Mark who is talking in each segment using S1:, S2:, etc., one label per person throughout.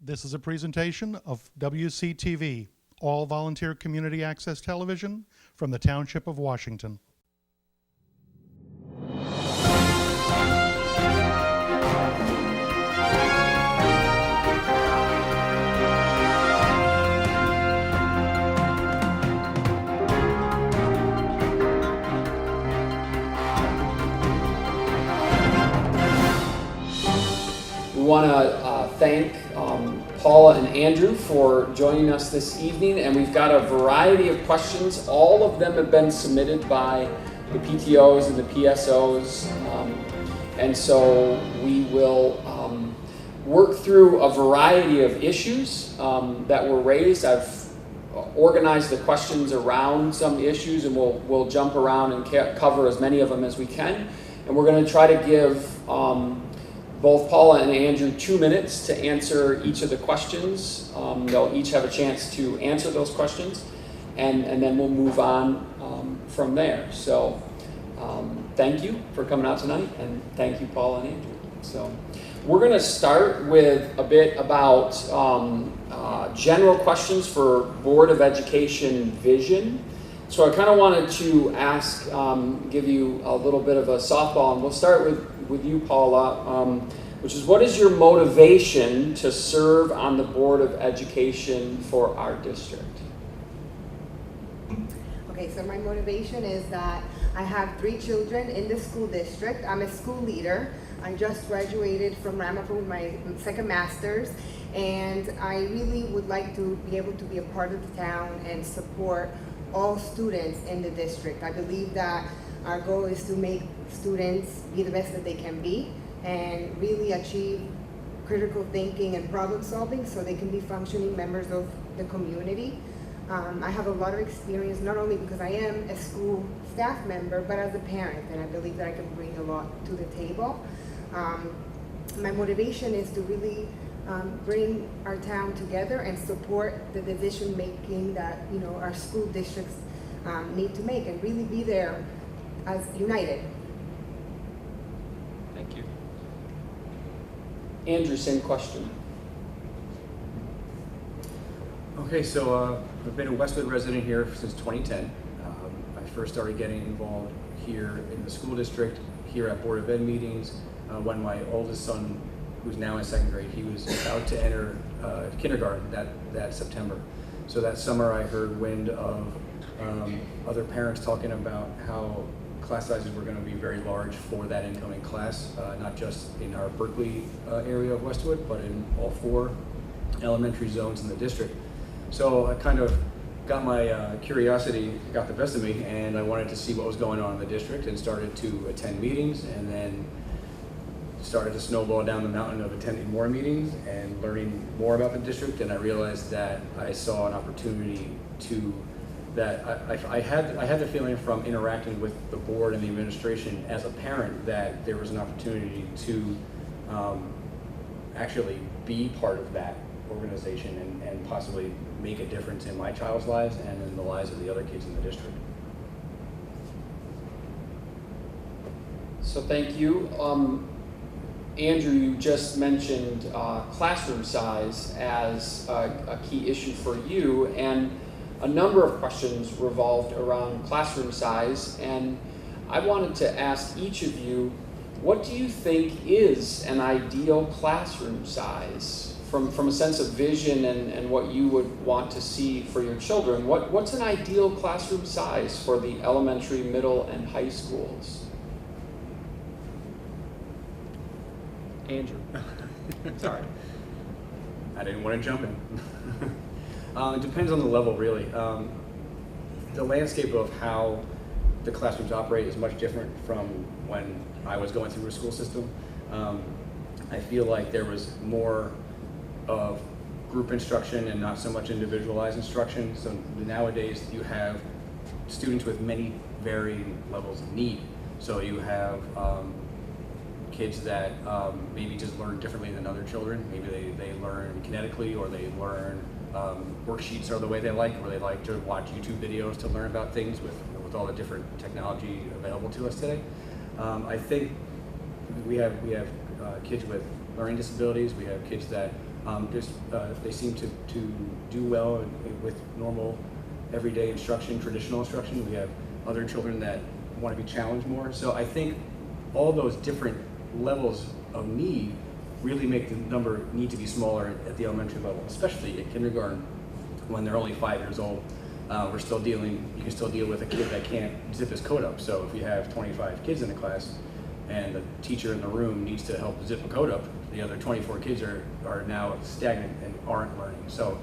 S1: This is a presentation of WCTV, all volunteer community access television from the Township of Washington.
S2: We want to thank Paula and Andrew for joining us this evening, and we've got a variety of questions. All of them have been submitted by the PTOs and the PSOs, and so we will work through a variety of issues that were raised. I've organized the questions around some issues, and we'll jump around and cover as many of them as we can, and we're going to try to give both Paula and Andrew 2 minutes to answer each of the questions. They'll each have a chance to answer those questions, and then we'll move on from there. So thank you for coming out tonight, and thank you, Paula and Andrew. So we're going to start with a bit about general questions for Board of Education vision. So I kind of wanted to ask, give you a little bit of a softball, and we'll start with you, Paula, which is, what is your motivation to serve on the Board of Education for our district?
S3: Okay, so my motivation is that I have 3 children in the school district. I'm a school leader. I just graduated from Ramapo with my second master's, and I really would like to be able to be a part of the town and support all students in the district. I believe that our goal is to make students be the best that they can be and really achieve critical thinking and problem solving so they can be functioning members of the community. I have a lot of experience, not only because I am a school staff member, but as a parent, and I believe that I can bring a lot to the table. My motivation is to really bring our town together and support the decision making that our school districts need to make, and really be there as united.
S2: Thank you. Andrew, same question.
S4: Okay, so I've been a Westwood resident here since 2010. I first started getting involved here in the school district, here at Board of Ed meetings, when my oldest son, who's now in 2nd grade, he was about to enter kindergarten that September. So that summer I heard wind of other parents talking about how class sizes were going to be very large for that incoming class, not just in our Berkeley area of Westwood, but in all 4 elementary zones in the district. So I kind of got my curiosity, got the best of me, and I wanted to see what was going on in the district, and started to attend meetings, and then started to snowball down the mountain of attending more meetings and learning more about the district. And I realized that I saw an opportunity I had the feeling from interacting with the board and the administration as a parent that there was an opportunity to actually be part of that organization and possibly make a difference in my child's lives and in the lives of the other kids in the district.
S2: So thank you. Andrew, you just mentioned classroom size as a key issue for you, and a number of questions revolved around classroom size, and I wanted to ask each of you, what do you think is an ideal classroom size from a sense of vision and what you would want to see for your children? What's an ideal classroom size for the elementary, middle, and high schools? Andrew. Sorry.
S4: I didn't want to jump in. It depends on the level, really. The landscape of how the classrooms operate is much different from when I was going through a school system. I feel like there was more of group instruction and not so much individualized instruction. So nowadays you have students with many varying levels of need. So you have kids that maybe just learn differently than other children. Maybe they learn kinetically, or they learn worksheets are the way they like, or they like to watch YouTube videos to learn about things with all the different technology available to us today. I think we have kids with learning disabilities. We have kids that they seem to do well with normal, everyday instruction, traditional instruction. We have other children that want to be challenged more. So I think all those different levels of need really make the number need to be smaller at the elementary level, especially at kindergarten when they're only 5 years old. You can still deal with a kid that can't zip his coat up. So if you have 25 kids in a class and the teacher in the room needs to help zip a coat up, the other 24 kids are now stagnant and aren't learning. So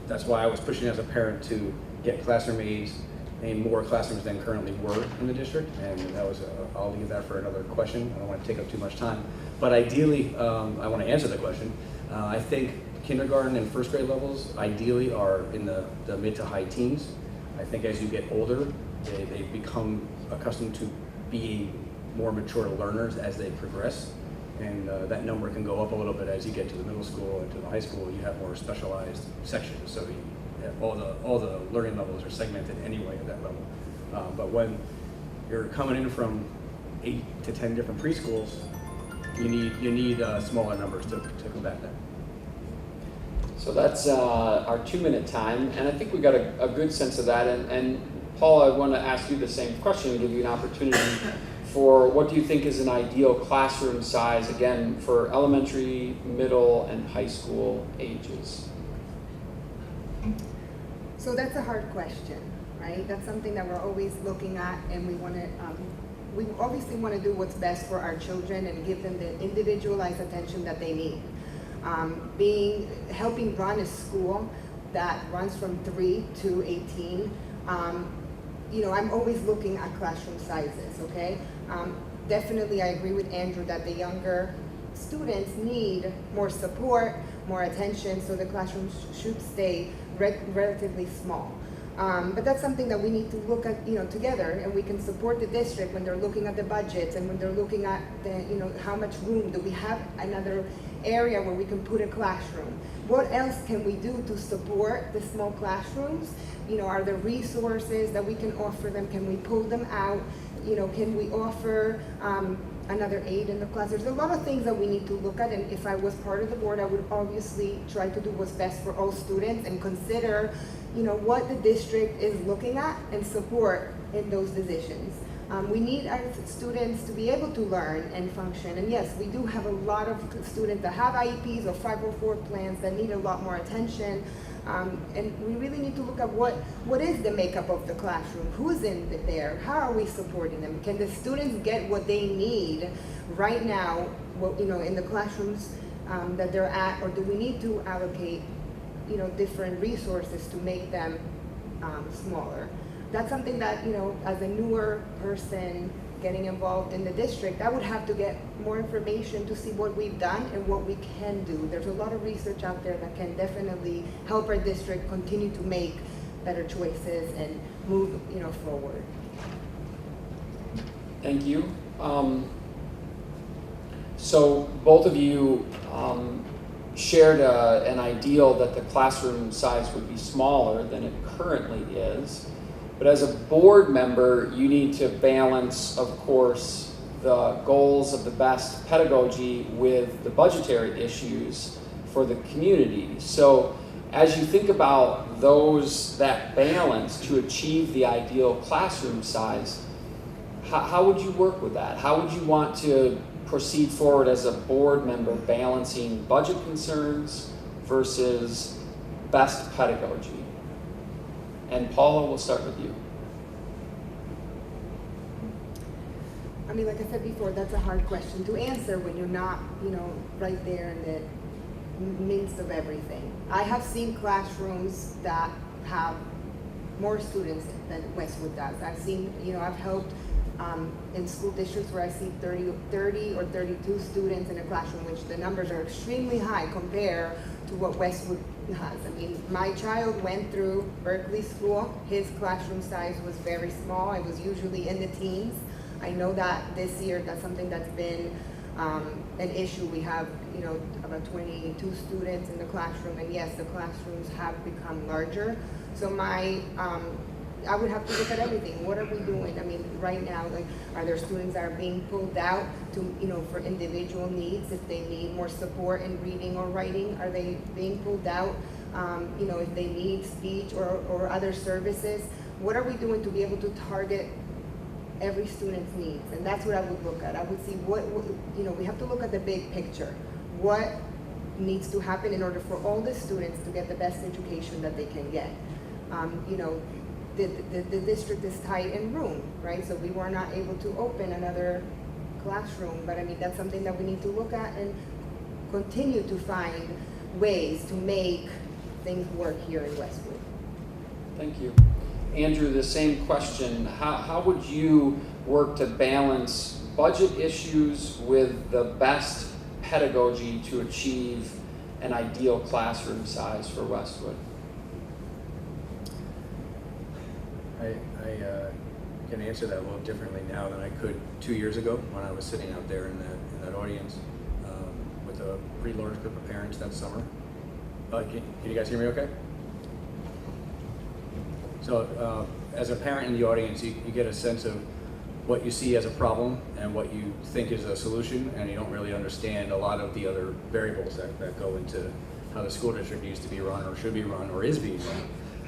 S4: that's why I was pushing as a parent to get classroom aides in more classrooms than currently were in the district, and that was I'll leave that for another question. I don't want to take up too much time, but ideally I want to answer the question. I think kindergarten and first grade levels ideally are in the mid to high teens. I think as you get older, they become accustomed to being more mature learners as they progress, and that number can go up a little bit as you get to the middle school and to the high school. You have more specialized sections, so all the learning levels are segmented anyway at that level. But when you're coming in from 8 to 10 different preschools, you need smaller numbers to combat that.
S2: So that's our 2-minute time, and I think we got a good sense of that. And Paul, I want to ask you the same question and give you an opportunity for what do you think is an ideal classroom size, again, for elementary, middle, and high school ages?
S3: So that's a hard question, right? That's something that we're always looking at, and we obviously want to do what's best for our children and give them the individualized attention that they need. Helping run a school that runs from 3 to 18, I'm always looking at classroom sizes, okay? Definitely I agree with Andrew that the younger students need more support, more attention, so the classrooms should stay relatively small. But that's something that we need to look at, together, and we can support the district when they're looking at the budgets and when they're looking at how much room do we have, another area where we can put a classroom. What else can we do to support the small classrooms? Are there resources that we can offer them? Can we pull them out? Can we offer another aide in the class? There's a lot of things that we need to look at, and if I was part of the board, I would obviously try to do what's best for all students and consider what the district is looking at and support in those decisions. We need our students to be able to learn and function, and yes, we do have a lot of students that have IEPs or 504 plans that need a lot more attention, and we really need to look at what is the makeup of the classroom, who's in there, how are we supporting them, can the students get what they need right now, in the classrooms that they're at, or do we need to allocate different resources to make them smaller? That's something that, as a newer person getting involved in the district, I would have to get more information to see what we've done and what we can do. There's a lot of research out there that can definitely help our district continue to make better choices and move, forward.
S2: Thank you. So both of you shared an ideal that the classroom size would be smaller than it currently is. But as a board member, you need to balance, of course, the goals of the best pedagogy with the budgetary issues for the community. So as you think about that balance to achieve the ideal classroom size, how would you work with that? How would you want to proceed forward as a board member, balancing budget concerns versus best pedagogy? And Paula, we'll start with you.
S3: Like I said before, that's a hard question to answer when you're not, right there in the midst of everything. I have seen classrooms that have more students than Westwood does. I've seen, I've helped in school districts where I see 30 or 32 students in a classroom, which the numbers are extremely high compared to what Westwood has. My child went through Berkeley School. His classroom size was very small. It was usually in the teens. I know that this year that's something that's been an issue. We have, about 22 students in the classroom, and yes, the classrooms have become larger. So my I would have to look at everything. What are we doing? I mean, right now, like, are there students that are being pulled out to, for individual needs? If they need more support in reading or writing, are they being pulled out? If they need speech or other services, what are we doing to be able to target every student's needs? And that's what I would look at. I would see we have to look at the big picture. What needs to happen in order for all the students to get the best education that they can get? The district is tight in room, right? So we were not able to open another classroom, but I mean, that's something that we need to look at and continue to find ways to make things work here in Westwood.
S2: Thank you. Andrew, the same question. How would you work to balance budget issues with the best pedagogy to achieve an ideal classroom size for Westwood?
S4: I can answer that a little differently now than I could 2 years ago when I was sitting out there in that audience with a pretty large group of parents that summer. Can you guys hear me okay? So as a parent in the audience, you get a sense of what you see as a problem and what you think is a solution, and you don't really understand a lot of the other variables that go into how the school district needs to be run or should be run or is being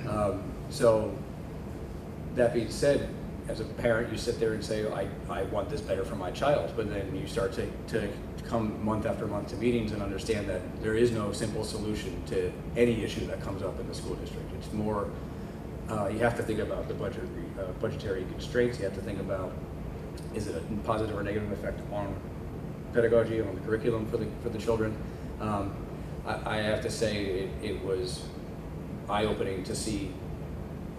S4: run. So that being said, as a parent, you sit there and say, I want this better for my child, but then you start to come month after month to meetings and understand that there is no simple solution to any issue that comes up in the school district. It's more, you have to think about the budgetary constraints. You have to think about, is it a positive or negative effect on pedagogy, on the curriculum for the children? I have to say it was eye-opening to see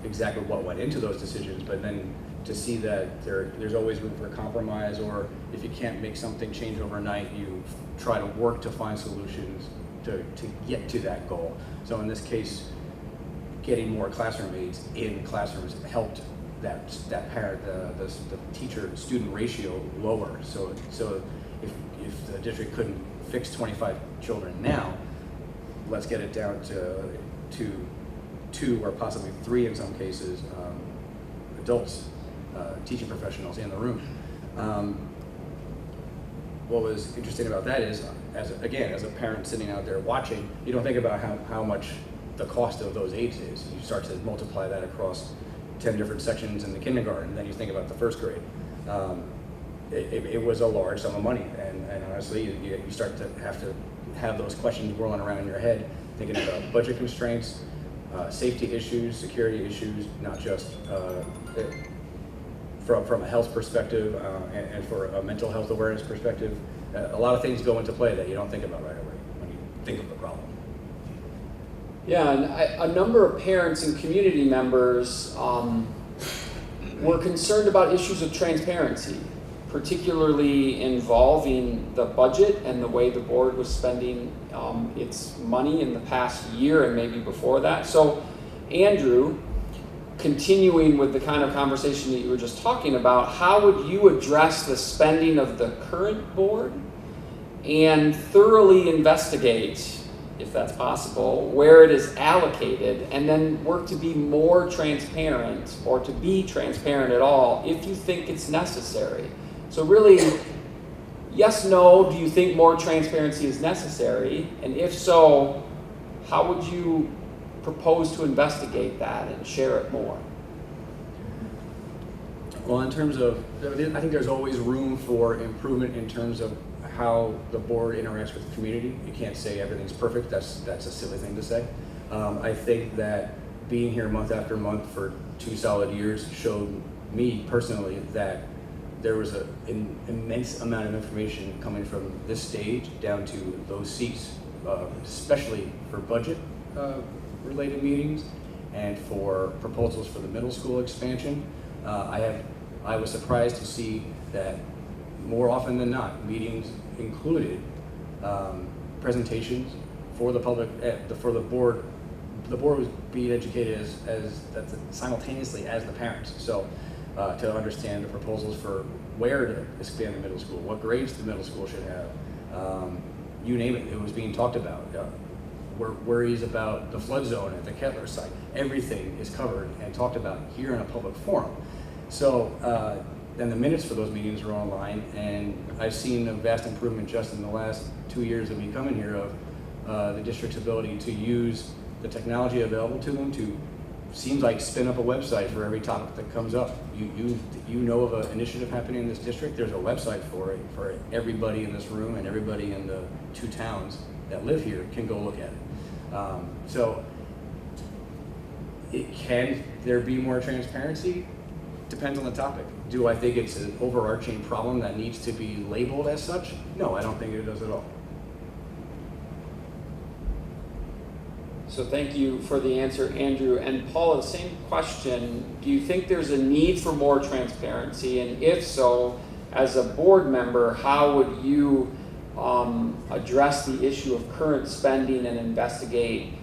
S4: exactly what went into those decisions, but then to see that there's always room for compromise, or if you can't make something change overnight, you try to work to find solutions to get to that goal. So in this case, getting more classroom aides in classrooms helped that parent, the teacher-student ratio lower. So if the district couldn't fix 25 children now, let's get it down to 2 or possibly 3 in some cases, adults, teaching professionals in the room. What was interesting about that is, as a parent sitting out there watching, you don't think about how much the cost of those aides is. You start to multiply that across 10 different sections in the kindergarten, then you think about the first grade. It was a large sum of money, and honestly, you start to have those questions whirling around in your head, thinking about budget constraints, safety issues, security issues, not just from a health perspective and for a mental health awareness perspective. A lot of things go into play that you don't think about right away when you think of the problem.
S2: Yeah, and a number of parents and community members were concerned about issues of transparency, particularly involving the budget and the way the board was spending its money in the past year and maybe before that. So, Andrew, continuing with the kind of conversation that you were just talking about, how would you address the spending of the current board and thoroughly investigate, if that's possible, where it is allocated, and then work to be more transparent, or to be transparent at all if you think it's necessary? So really, yes, no, do you think more transparency is necessary? And if so, how would you propose to investigate that and share it more?
S4: Well, in terms of, I think there's always room for improvement in terms of how the board interacts with the community. You can't say everything's perfect. That's a silly thing to say. I think that being here month after month for 2 solid years showed me personally that there was an immense amount of information coming from this stage down to those seats, especially for budget related meetings and for proposals for the middle school expansion. I was surprised to see that more often than not, meetings included presentations for the public, for the board. The board was being educated as simultaneously as the parents. So to understand the proposals for where to expand the middle school, what grades the middle school should have, you name it, it was being talked about. worries about the flood zone at the Kettler site. Everything is covered and talked about here in a public forum. So then the minutes for those meetings are online, and I've seen a vast improvement just in the last 2 years of me coming here of the district's ability to use the technology available to them to, seems like, spin up a website for every topic that comes up. You know of an initiative happening in this district, there's a website for it, for everybody in this room and everybody in the 2 towns that live here can go look at it. So can there be more transparency? Depends on the topic. Do I think it's an overarching problem that needs to be labeled as such? No, I don't think it does at all.
S2: So thank you for the answer, Andrew. And Paula, same question. Do you think there's a need for more transparency? And if so, as a board member, how would you address the issue of current spending and investigate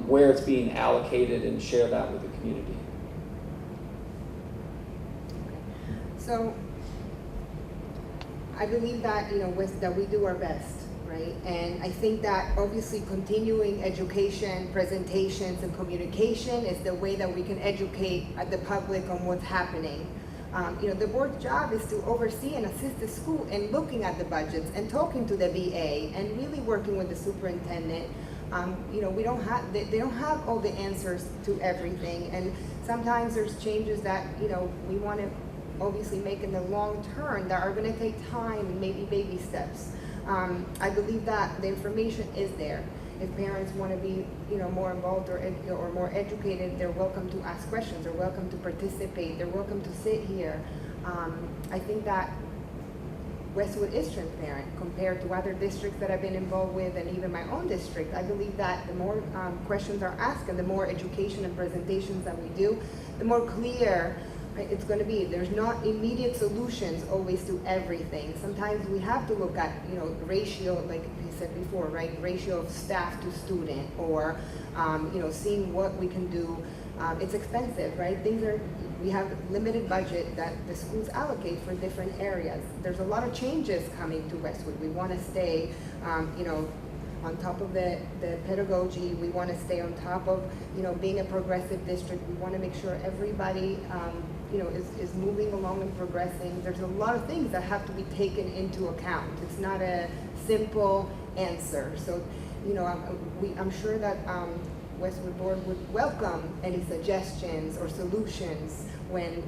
S2: where it's being allocated and share that with the community?
S3: So I believe that, that we do our best, right? And I think that obviously continuing education, presentations, and communication is the way that we can educate the public on what's happening. The board's job is to oversee and assist the school in looking at the budgets and talking to the VA and really working with the superintendent. They don't have all the answers to everything, and sometimes there's changes that we want to obviously make in the long term that are going to take time and maybe baby steps. I believe that the information is there. If parents want to be, more involved or more educated, they're welcome to ask questions. They're welcome to participate. They're welcome to sit here. I think that Westwood is transparent compared to other districts that I've been involved with, and even my own district. I believe that the more questions are asked and the more education and presentations that we do, the more clear it's going to be. There's not immediate solutions always to everything. Sometimes we have to look at, ratio, like you said before, right? Ratio of staff to student, or, seeing what we can do. It's expensive, right? We have limited budget that the schools allocate for different areas. There's a lot of changes coming to Westwood. We want to stay, on top of the pedagogy. We want to stay on top of, being a progressive district. We want to make sure everybody, is moving along and progressing. There's a lot of things that have to be taken into account. It's not a simple answer. So, I'm sure that Westwood Board would welcome any suggestions or solutions when,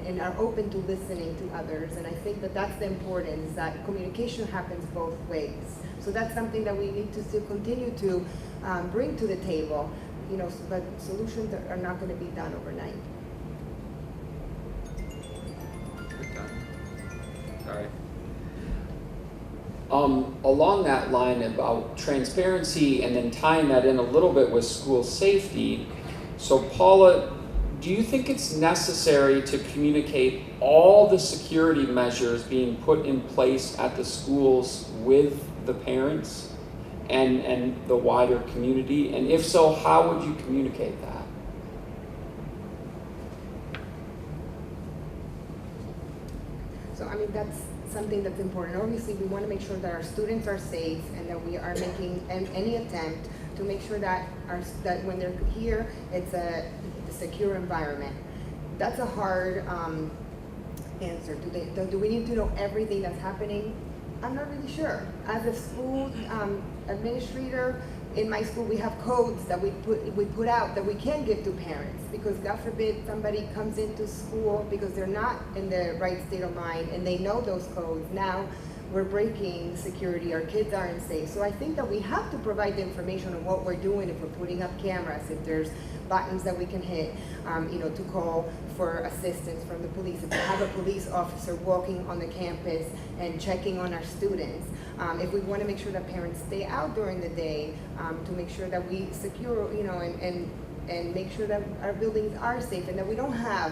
S3: and are open to listening to others. And I think that that's the importance, that communication happens both ways. So that's something that we need to still continue to bring to the table, but solutions are not going to be done overnight.
S2: All right. Along that line about transparency and then tying that in a little bit with school safety, so Paula, do you think it's necessary to communicate all the security measures being put in place at the schools with the parents and the wider community? And if so, how would you communicate that?
S3: So, that's something that's important. Obviously, we want to make sure that our students are safe and that we are making any attempt to make sure that that when they're here, it's a secure environment. That's a hard answer. Do we need to know everything that's happening? I'm not really sure. As a school administrator, in my school we have codes that we put out that we can give to parents, because God forbid somebody comes into school because they're not in the right state of mind and they know those codes. Now we're breaking security, our kids aren't safe. So I think that we have to provide the information on what we're doing, if we're putting up cameras, if there's buttons that we can hit, to call for assistance from the police, if we have a police officer walking on the campus and checking on our students. If we want to make sure that parents stay out during the day, to make sure that we secure, and make sure that our buildings are safe and that we don't have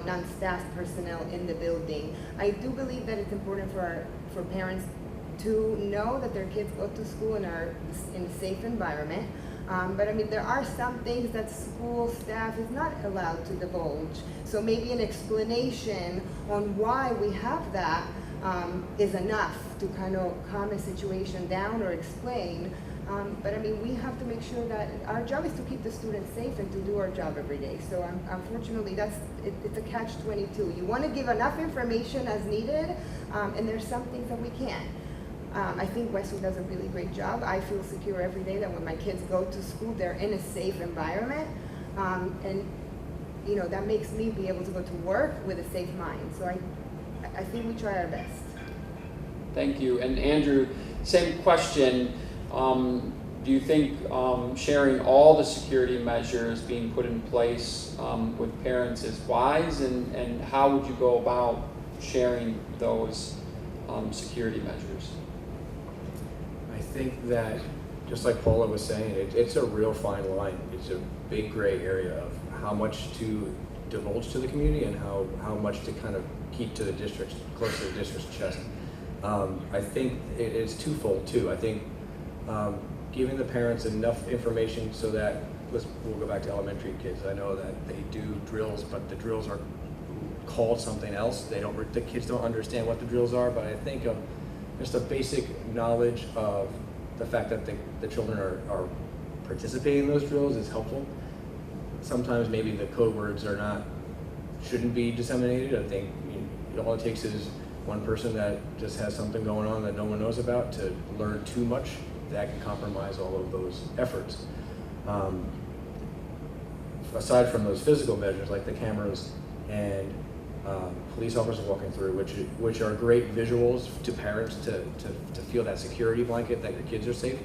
S3: non-staff personnel in the building. I do believe that it's important for parents to know that their kids go to school and are in a safe environment. But there are some things that school staff is not allowed to divulge. So maybe an explanation on why we have that is enough to kind of calm a situation down or explain But I mean, we have to make sure that our job is to keep the students safe and to do our job every day. So unfortunately, it's a catch-22. You want to give enough information as needed, and there's some things that we can't. I think Westwood does a really great job. I feel secure every day that when my kids go to school, they're in a safe environment, and you know, that makes me be able to go to work with a safe mind. So I think we try our best.
S2: Thank you. And Andrew, same question. Do you think sharing all the security measures being put in place with parents is wise, and how would you go about sharing those security measures?
S4: I think that, just like Paula was saying, it's a real fine line. It's a big gray area of how much to divulge to the community and how much to kind of keep to the district, close to the district's chest. I think it is twofold too. I think giving the parents enough information so that, we'll go back to elementary kids. I know that they do drills, but the drills are called something else. The kids don't understand what the drills are, but I think just a basic knowledge of the fact that the children are participating in those drills is helpful. Sometimes maybe the code words shouldn't be disseminated. I think all it takes is one person that just has something going on that no one knows about to learn too much. That can compromise all of those efforts. Aside from those physical measures like the cameras and police officers walking through, which are great visuals to parents to feel that security blanket that your kids are safe.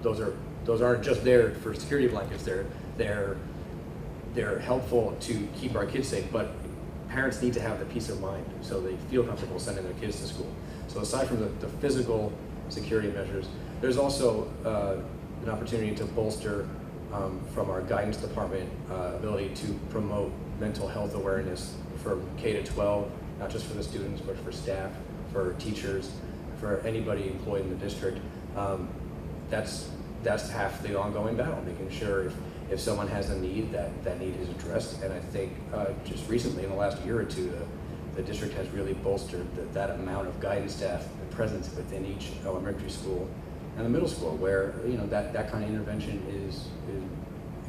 S4: Those aren't just there for security blankets. They're helpful to keep our kids safe, but parents need to have the peace of mind so they feel comfortable sending their kids to school. So aside from the physical security measures, there's also an opportunity to bolster from our guidance department ability to promote mental health awareness from K to 12, not just for the students, but for staff, for teachers, for anybody employed in the district. That's half the ongoing battle, making sure if someone has a need, that need is addressed. And I think just recently, in the last year or two, the district has really bolstered that amount of guidance staff and presence within each elementary school and the middle school, where that kind of intervention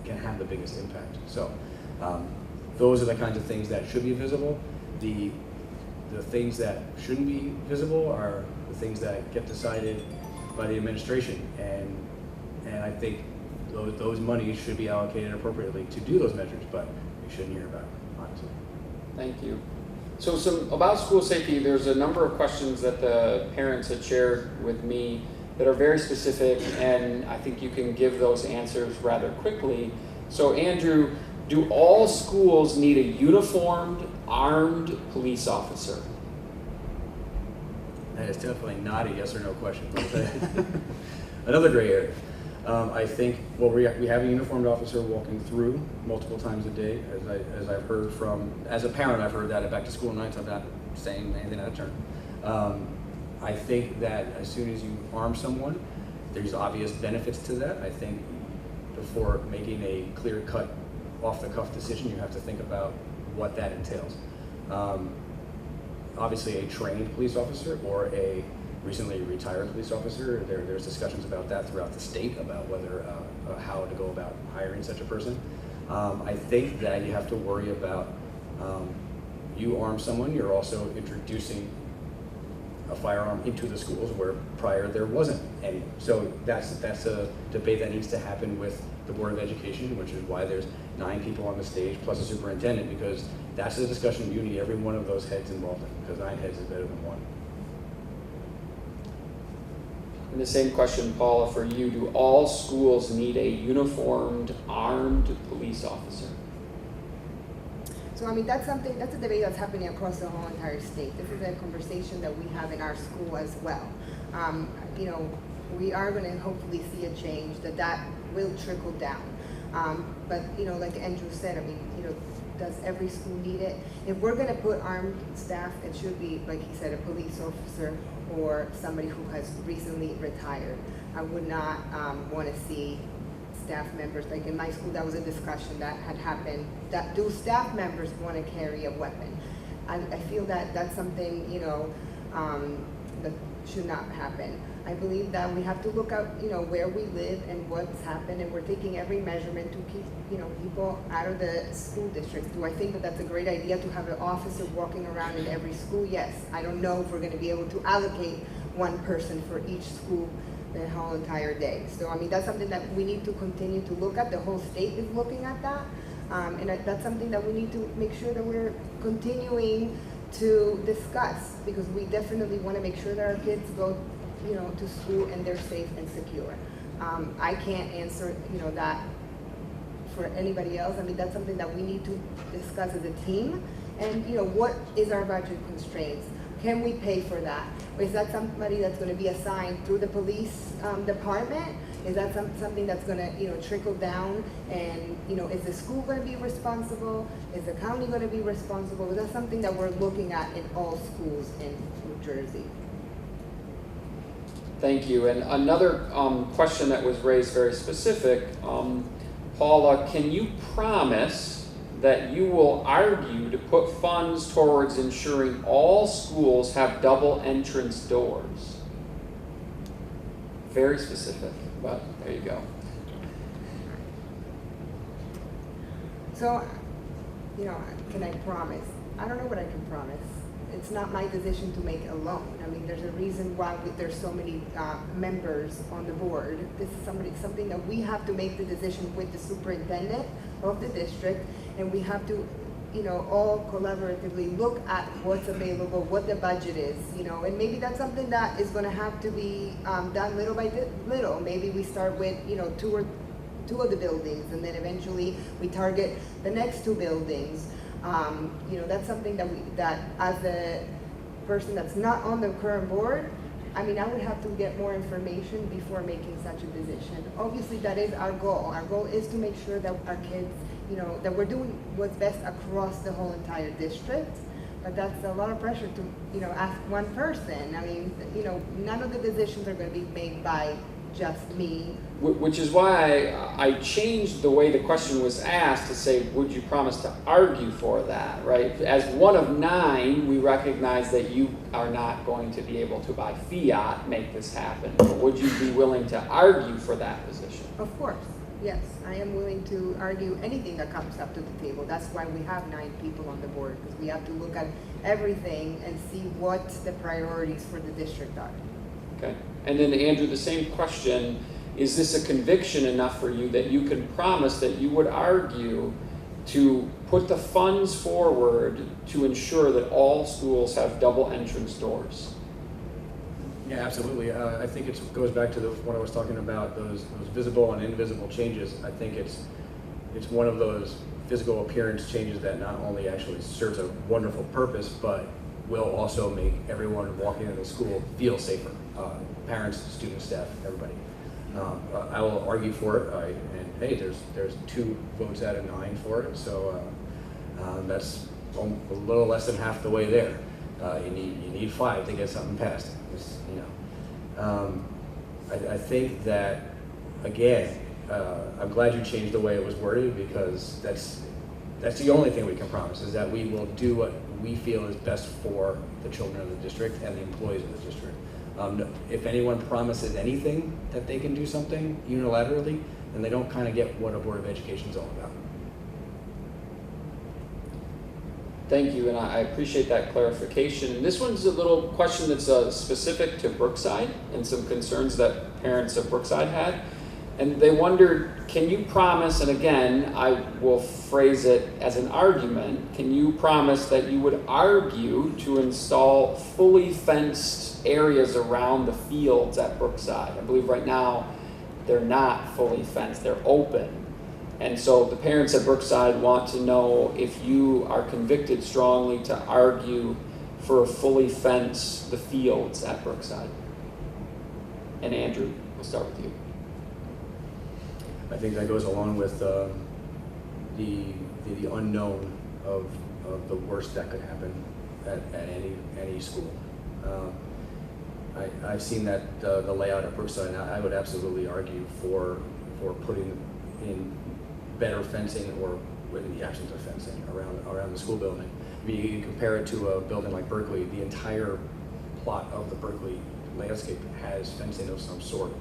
S4: can have the biggest impact. So those are the kinds of things that should be visible. The things that shouldn't be visible are the things that get decided by the administration, and I think those monies should be allocated appropriately to do those measures, but we shouldn't hear about it, honestly.
S2: Thank you. So about school safety, there's a number of questions that the parents had shared with me that are very specific, and I think you can give those answers rather quickly. So Andrew, do all schools need a uniformed, armed police officer?
S4: That is definitely not a yes or no question. Another gray area. I think, we have a uniformed officer walking through multiple times a day, as I've heard from, as a parent, I've heard that at back to school nights. I'm not saying anything out of turn. I think that as soon as you arm someone, there's obvious benefits to that. I think before making a clear-cut, off-the-cuff decision, you have to think about what that entails. Obviously, a trained police officer or a recently retired police officer, there's discussions about that throughout the state about whether how to go about hiring such a person. I think that you have to worry about you arm someone, you're also introducing a firearm into the schools where prior there wasn't any. So that's a debate that needs to happen with the Board of Education, which is why there's 9 people on the stage plus a superintendent, because that's a discussion you need every one of those heads involved in, because 9 heads is better than 1.
S2: And the same question, Paula, for you. Do all schools need a uniformed, armed police officer?
S3: So I mean, that's a debate that's happening across the whole entire state. This is a conversation that we have in our school as well. We are going to hopefully see a change that will trickle down. But like Andrew said, I mean, does every school need it? If we're going to put armed staff, it should be, like he said, a police officer or somebody who has recently retired. I would not want to see staff members, like in my school, that was a discussion that had happened, that do staff members want to carry a weapon? I feel that that's something, that should not happen. I believe that we have to look out, where we live and what's happened, and we're taking every measurement to keep, people out of the school district. Do I think that that's a great idea to have an officer walking around in every school? Yes. I don't know if we're going to be able to allocate one person for each school the whole entire day. So, that's something that we need to continue to look at. The whole state is looking at that. And that's something that we need to make sure that we're continuing to discuss, because we definitely want to make sure that our kids go, to school and they're safe and secure. I can't answer, that for anybody else. That's something that we need to discuss as a team. And, what is our budget constraints? Can we pay for that? Or is that somebody that's going to be assigned through the police department? Is that something that's going to, trickle down? And, is the school going to be responsible? Is the county going to be responsible? That's something that we're looking at in all schools in New Jersey.
S2: Thank you. And another question that was raised, very specific, Paula, can you promise that you will argue to put funds towards ensuring all schools have double entrance doors? Very specific, but there you go.
S3: So, can I promise? I don't know what I can promise. It's not my decision to make alone. There's a reason why there's so many members on the board. This is something that we have to make the decision with the superintendent of the district, and we have to, all collaboratively look at what's available, what the budget is, and maybe that's something that is going to have to be done little by little. Maybe we start with, two of the buildings, and then eventually we target the next two buildings. That's something that as a person that's not on the current board, I would have to get more information before making such a decision. Obviously, that is our goal. Our goal is to make sure that our kids, that we're doing what's best across the whole entire district. But that's a lot of pressure to, ask one person. None of the decisions are going to be made by just me.
S2: Which is why I changed the way the question was asked to say, would you promise to argue for that, right? As one of 9, we recognize that you are not going to be able to, by fiat, make this happen. But would you be willing to argue for that position?
S3: Of course, yes. I am willing to argue anything that comes up to the table. That's why we have 9 people on the board, because we have to look at everything and see what the priorities for the district are.
S2: Okay. And then Andrew, the same question, is this a conviction enough for you that you can promise that you would argue to put the funds forward to ensure that all schools have double entrance doors?
S4: Yeah, absolutely. I think it goes back to what I was talking about, those visible and invisible changes. I think it's one of those physical appearance changes that not only actually serves a wonderful purpose, but will also make everyone walking into the school feel safer. Parents, students, staff, everybody. I will argue for it, and hey, there's 2 votes out of 9 for it, so that's a little less than half the way there. You need 5 to get something passed. I think that, again, I'm glad you changed the way it was worded, because that's the only thing we can promise, is that we will do what we feel is best for the children of the district and the employees of the district. If anyone promises anything that they can do something unilaterally, then they don't kind of get what a Board of Education is all about.
S2: Thank you, and I appreciate that clarification. And this one's a little question that's specific to Brookside and some concerns that parents of Brookside had. And they wondered, can you promise, and again, I will phrase it as an argument, can you promise that you would argue to install fully fenced areas around the fields at Brookside? I believe right now they're not fully fenced, they're open. And so the parents at Brookside want to know if you are convicted strongly to argue for a fully fence the fields at Brookside. And Andrew, we'll start with you.
S4: I think that goes along with the unknown of the worst that could happen at any school. I've seen that the layout at Brookside, and I would absolutely argue for putting in better fencing, or in the absence of fencing, around the school building. I mean, you can compare it to a building like Berkeley. The entire plot of the Berkeley landscape has fencing of some sort,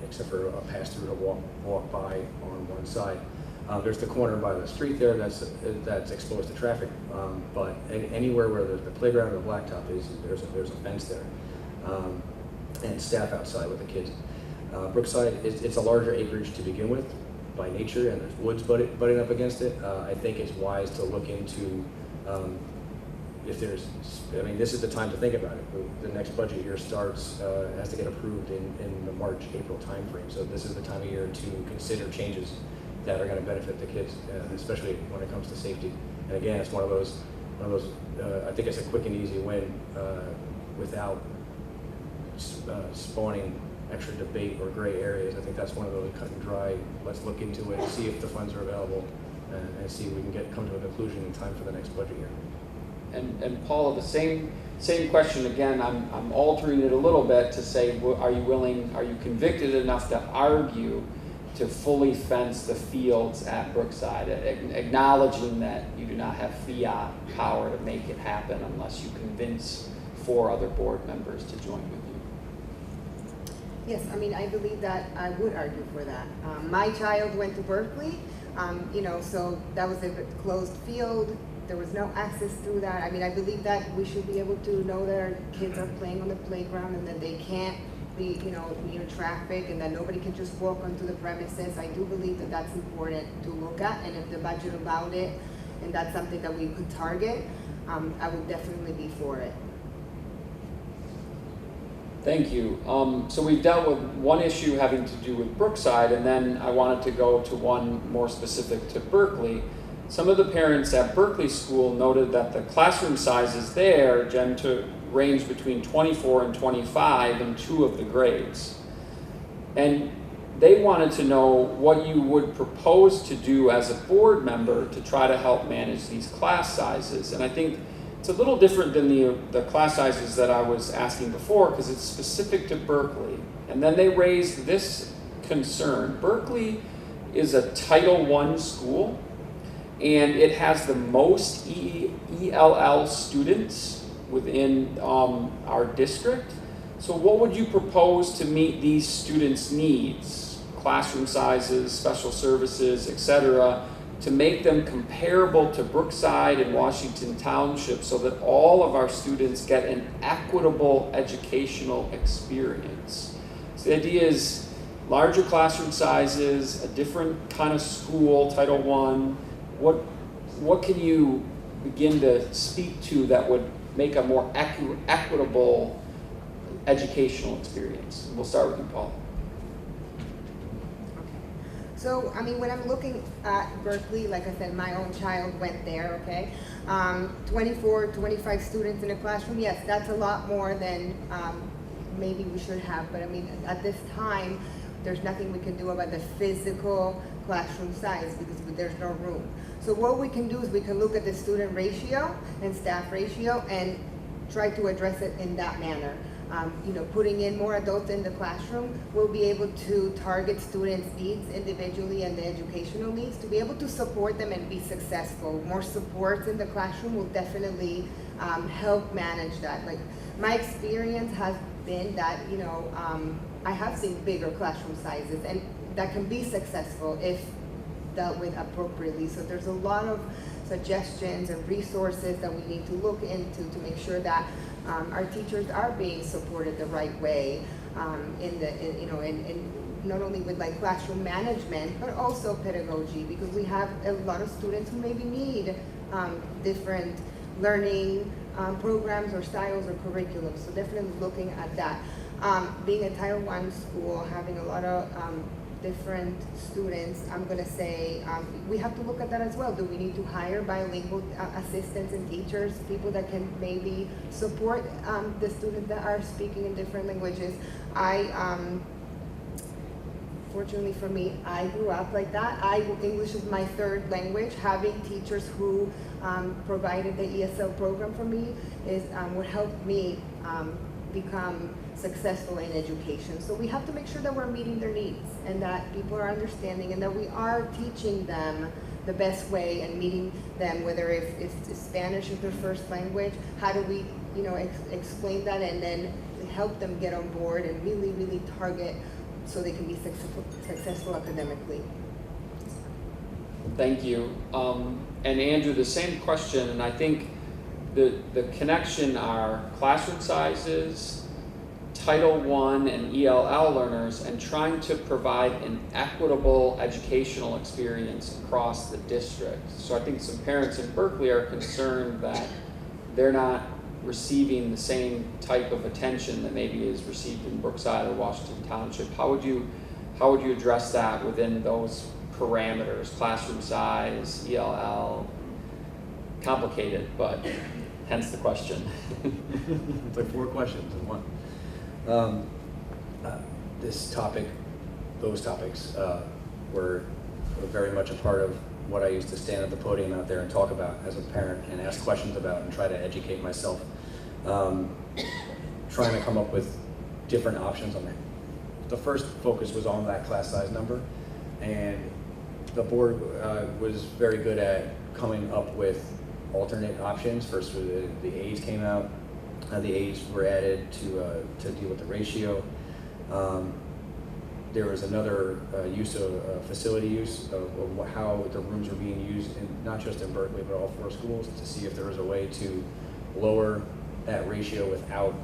S4: except for a pass-through to walk by on one side. There's the corner by the street there that's exposed to traffic, but anywhere where the playground or the blacktop is, there's a fence there, and staff outside with the kids. Brookside, it's a larger acreage to begin with by nature, and there's woods butting up against it. I think it's wise to look into if there's, I mean, this is the time to think about it. The next budget year starts, has to get approved in the March, April timeframe. So this is the time of year to consider changes that are going to benefit the kids, especially when it comes to safety. And again, it's one of those. I think it's a quick and easy win without spawning extra debate or gray areas. I think that's one of those cut and dry. Let's look into it, see if the funds are available, and see if we can come to a conclusion in time for the next budget year.
S2: And Paula, the same question again. I'm altering it a little bit to say, are you convicted enough to argue to fully fence the fields at Brookside, acknowledging that you do not have fiat power to make it happen unless you convince 4 other board members to join with you?
S3: Yes, I mean, I believe that I would argue for that. My child went to Berkeley, so that was a closed field. There was no access through that. I mean, I believe that we should be able to know that our kids are playing on the playground and that they can't be, near traffic, and that nobody can just walk onto the premises. I do believe that that's important to look at, and if the budget allowed it, and that's something that we could target, I would definitely be for it.
S2: Thank you. So we've dealt with one issue having to do with Brookside, and then I wanted to go to one more specific to Berkeley. Some of the parents at Berkeley School noted that the classroom sizes there tend to range between 24 and 25 in 2 of the grades. And they wanted to know what you would propose to do as a board member to try to help manage these class sizes. And I think it's a little different than the class sizes that I was asking before, because it's specific to Berkeley. And then they raised this concern. Berkeley is a Title I school, and it has the most ELL students within our district. So what would you propose to meet these students' needs, classroom sizes, special services, etc., to make them comparable to Brookside and Washington Township so that all of our students get an equitable educational experience? So the idea is larger classroom sizes, a different kind of school, Title I. What can you begin to speak to that would make a more equitable educational experience? We'll start with you, Paul.
S3: So, I mean, when I'm looking at Berkeley, like I said, my own child went there, okay? 24, 25 students in a classroom, yes, that's a lot more than maybe we should have. But I mean, at this time, there's nothing we can do about the physical classroom size because there's no room. So what we can do is we can look at the student ratio and staff ratio and try to address it in that manner. Putting in more adults in the classroom, we'll be able to target students' needs individually and the educational needs to be able to support them and be successful. More support in the classroom will definitely help manage that. Like, my experience has been that, I have seen bigger classroom sizes, and that can be successful if dealt with appropriately. So there's a lot of suggestions and resources that we need to look into to make sure that our teachers are being supported the right way in not only with like classroom management, but also pedagogy, because we have a lot of students who maybe need different learning programs or styles or curriculums. So definitely looking at that. Being a Title I school, having a lot of different students, I'm going to say we have to look at that as well. Do we need to hire bilingual assistants and teachers, people that can maybe support the students that are speaking in different languages? Fortunately for me, I grew up like that. English is my 3rd language. Having teachers who provided the ESL program for me would help me become successful in education. So we have to make sure that we're meeting their needs and that people are understanding and that we are teaching them the best way and meeting them, whether if Spanish is their first language, how do we explain that and then help them get on board and really, really target so they can be successful academically.
S2: Thank you. And Andrew, the same question, and I think the connection are classroom sizes, Title I and ELL learners, and trying to provide an equitable educational experience across the district. So I think some parents in Berkeley are concerned that they're not receiving the same type of attention that maybe is received in Brookside or Washington Township. How would you address that within those parameters? Classroom size, ELL, complicated, but hence the question.
S4: It's like 4 questions in one. This topic, those topics were very much a part of what I used to stand at the podium out there and talk about as a parent and ask questions about and try to educate myself. Trying to come up with different options on that. The first focus was on that class size number, and the board was very good at coming up with alternate options. First, the A's came out. The A's were added to deal with the ratio. There was another use of facility use of how the rooms were being used, not just in Berkeley, but all 4 schools, to see if there was a way to lower that ratio without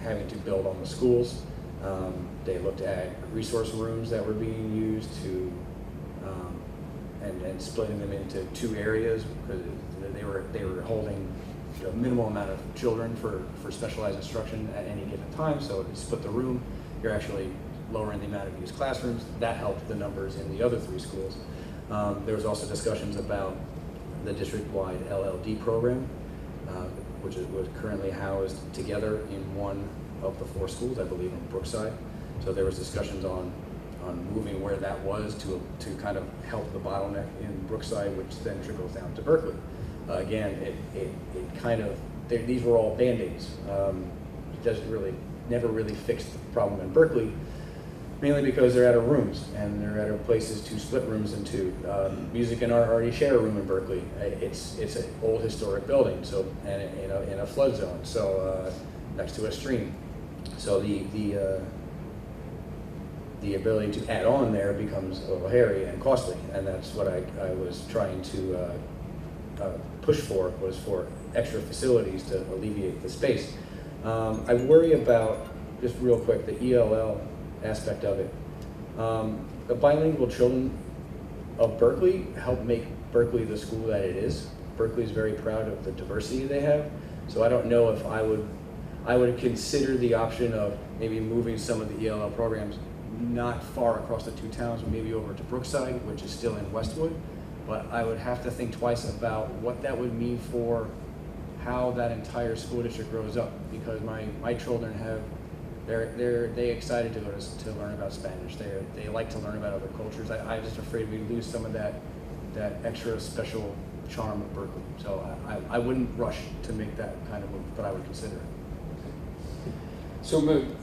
S4: having to build on the schools. They looked at resource rooms that were being used and splitting them into 2 areas because they were holding a minimal amount of children for specialized instruction at any given time. So if you split the room, you're actually lowering the amount of used classrooms. That helped the numbers in the other 3 schools. There was also discussions about the district-wide LLD program, which was currently housed together in one of the 4 schools, I believe in Brookside. So there was discussions on moving where that was to kind of help the bottleneck in Brookside, which then trickles down to Berkeley. Again, it kind of, these were all Band-Aids. It doesn't really, never really fixed the problem in Berkeley, mainly because they're out of rooms and they're out of places to split rooms into. Music and art already share a room in Berkeley. It's an old historic building, so and in a flood zone, so next to a stream. So the ability to add on there becomes a little hairy and costly, and that's what I was trying to push for, was for extra facilities to alleviate the space. I worry about, just real quick, the ELL aspect of it. The bilingual children of Berkeley help make Berkeley the school that it is. Berkeley is very proud of the diversity they have, so I don't know if I would consider the option of maybe moving some of the ELL programs not far across the 2 towns, maybe over to Brookside, which is still in Westwood. But I would have to think twice about what that would mean for how that entire school district grows up, because my children they're excited to go to learn about Spanish. They like to learn about other cultures. I'm just afraid we lose some of that extra special charm of Berkeley. So I wouldn't rush to make that kind of move, but I would consider it.
S2: So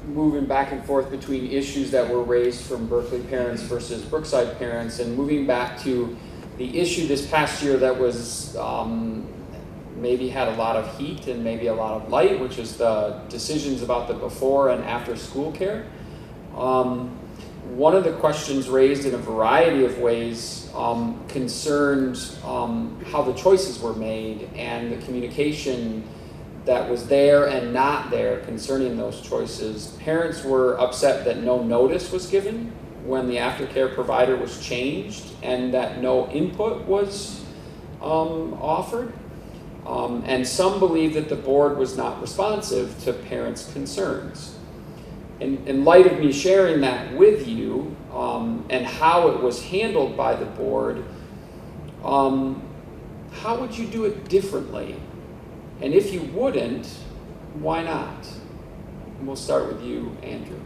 S2: moving back and forth between issues that were raised from Berkeley parents versus Brookside parents, and moving back to the issue this past year that was maybe had a lot of heat and maybe a lot of light, which is the decisions about the before and after school care. One of the questions raised in a variety of ways concerned how the choices were made and the communication that was there and not there concerning those choices. Parents were upset that no notice was given when the aftercare provider was changed and that no input was offered. And some believe that the board was not responsive to parents' concerns. In light of me sharing that with you and how it was handled by the board, how would you do it differently? And if you wouldn't, why not? And we'll start with you, Andrew.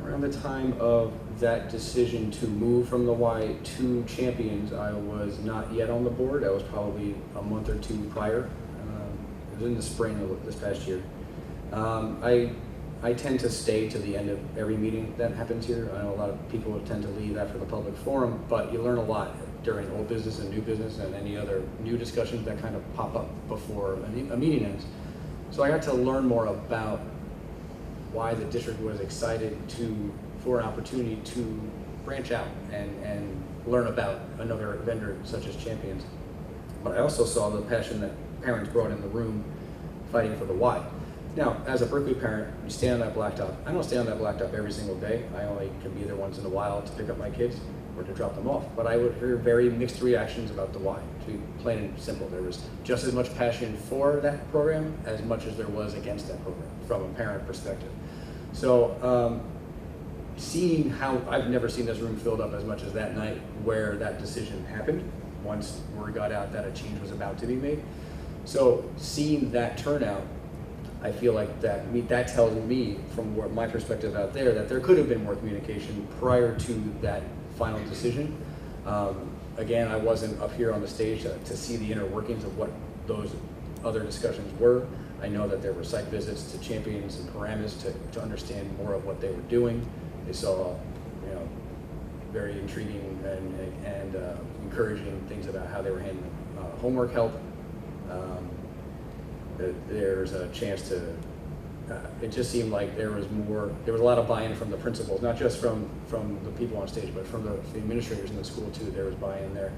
S4: Around the time of that decision to move from the Y to Champions, I was not yet on the board. I was probably a month or 2 prior. It was in the spring of this past year. I tend to stay to the end of every meeting that happens here. I know a lot of people tend to leave after the public forum, but you learn a lot during old business and new business and any other new discussions that kind of pop up before a meeting ends. So I got to learn more about why the district was excited for an opportunity to branch out and learn about another vendor such as Champions. But I also saw the passion that parents brought in the room fighting for the why. Now, as a Berkeley parent, you stand on that blacktop. I don't stand on that blacktop every single day. I only can be there once in a while to pick up my kids or to drop them off. But I would hear very mixed reactions about the why, to be plain and simple. There was just as much passion for that program as much as there was against that program from a parent perspective. So seeing how, I've never seen this room filled up as much as that night where that decision happened, once word got out that a change was about to be made. So seeing that turnout, I feel like that tells me, from my perspective out there, that there could have been more communication prior to that final decision. Again, I wasn't up here on the stage to see the inner workings of what those other discussions were. I know that there were site visits to Champions and Paramus to understand more of what they were doing. They saw, very intriguing and encouraging things about how they were handling homework help. There's a chance to, it just seemed like there was a lot of buy-in from the principals, not just from the people on stage, but from the administrators in the school too. There was buy-in there.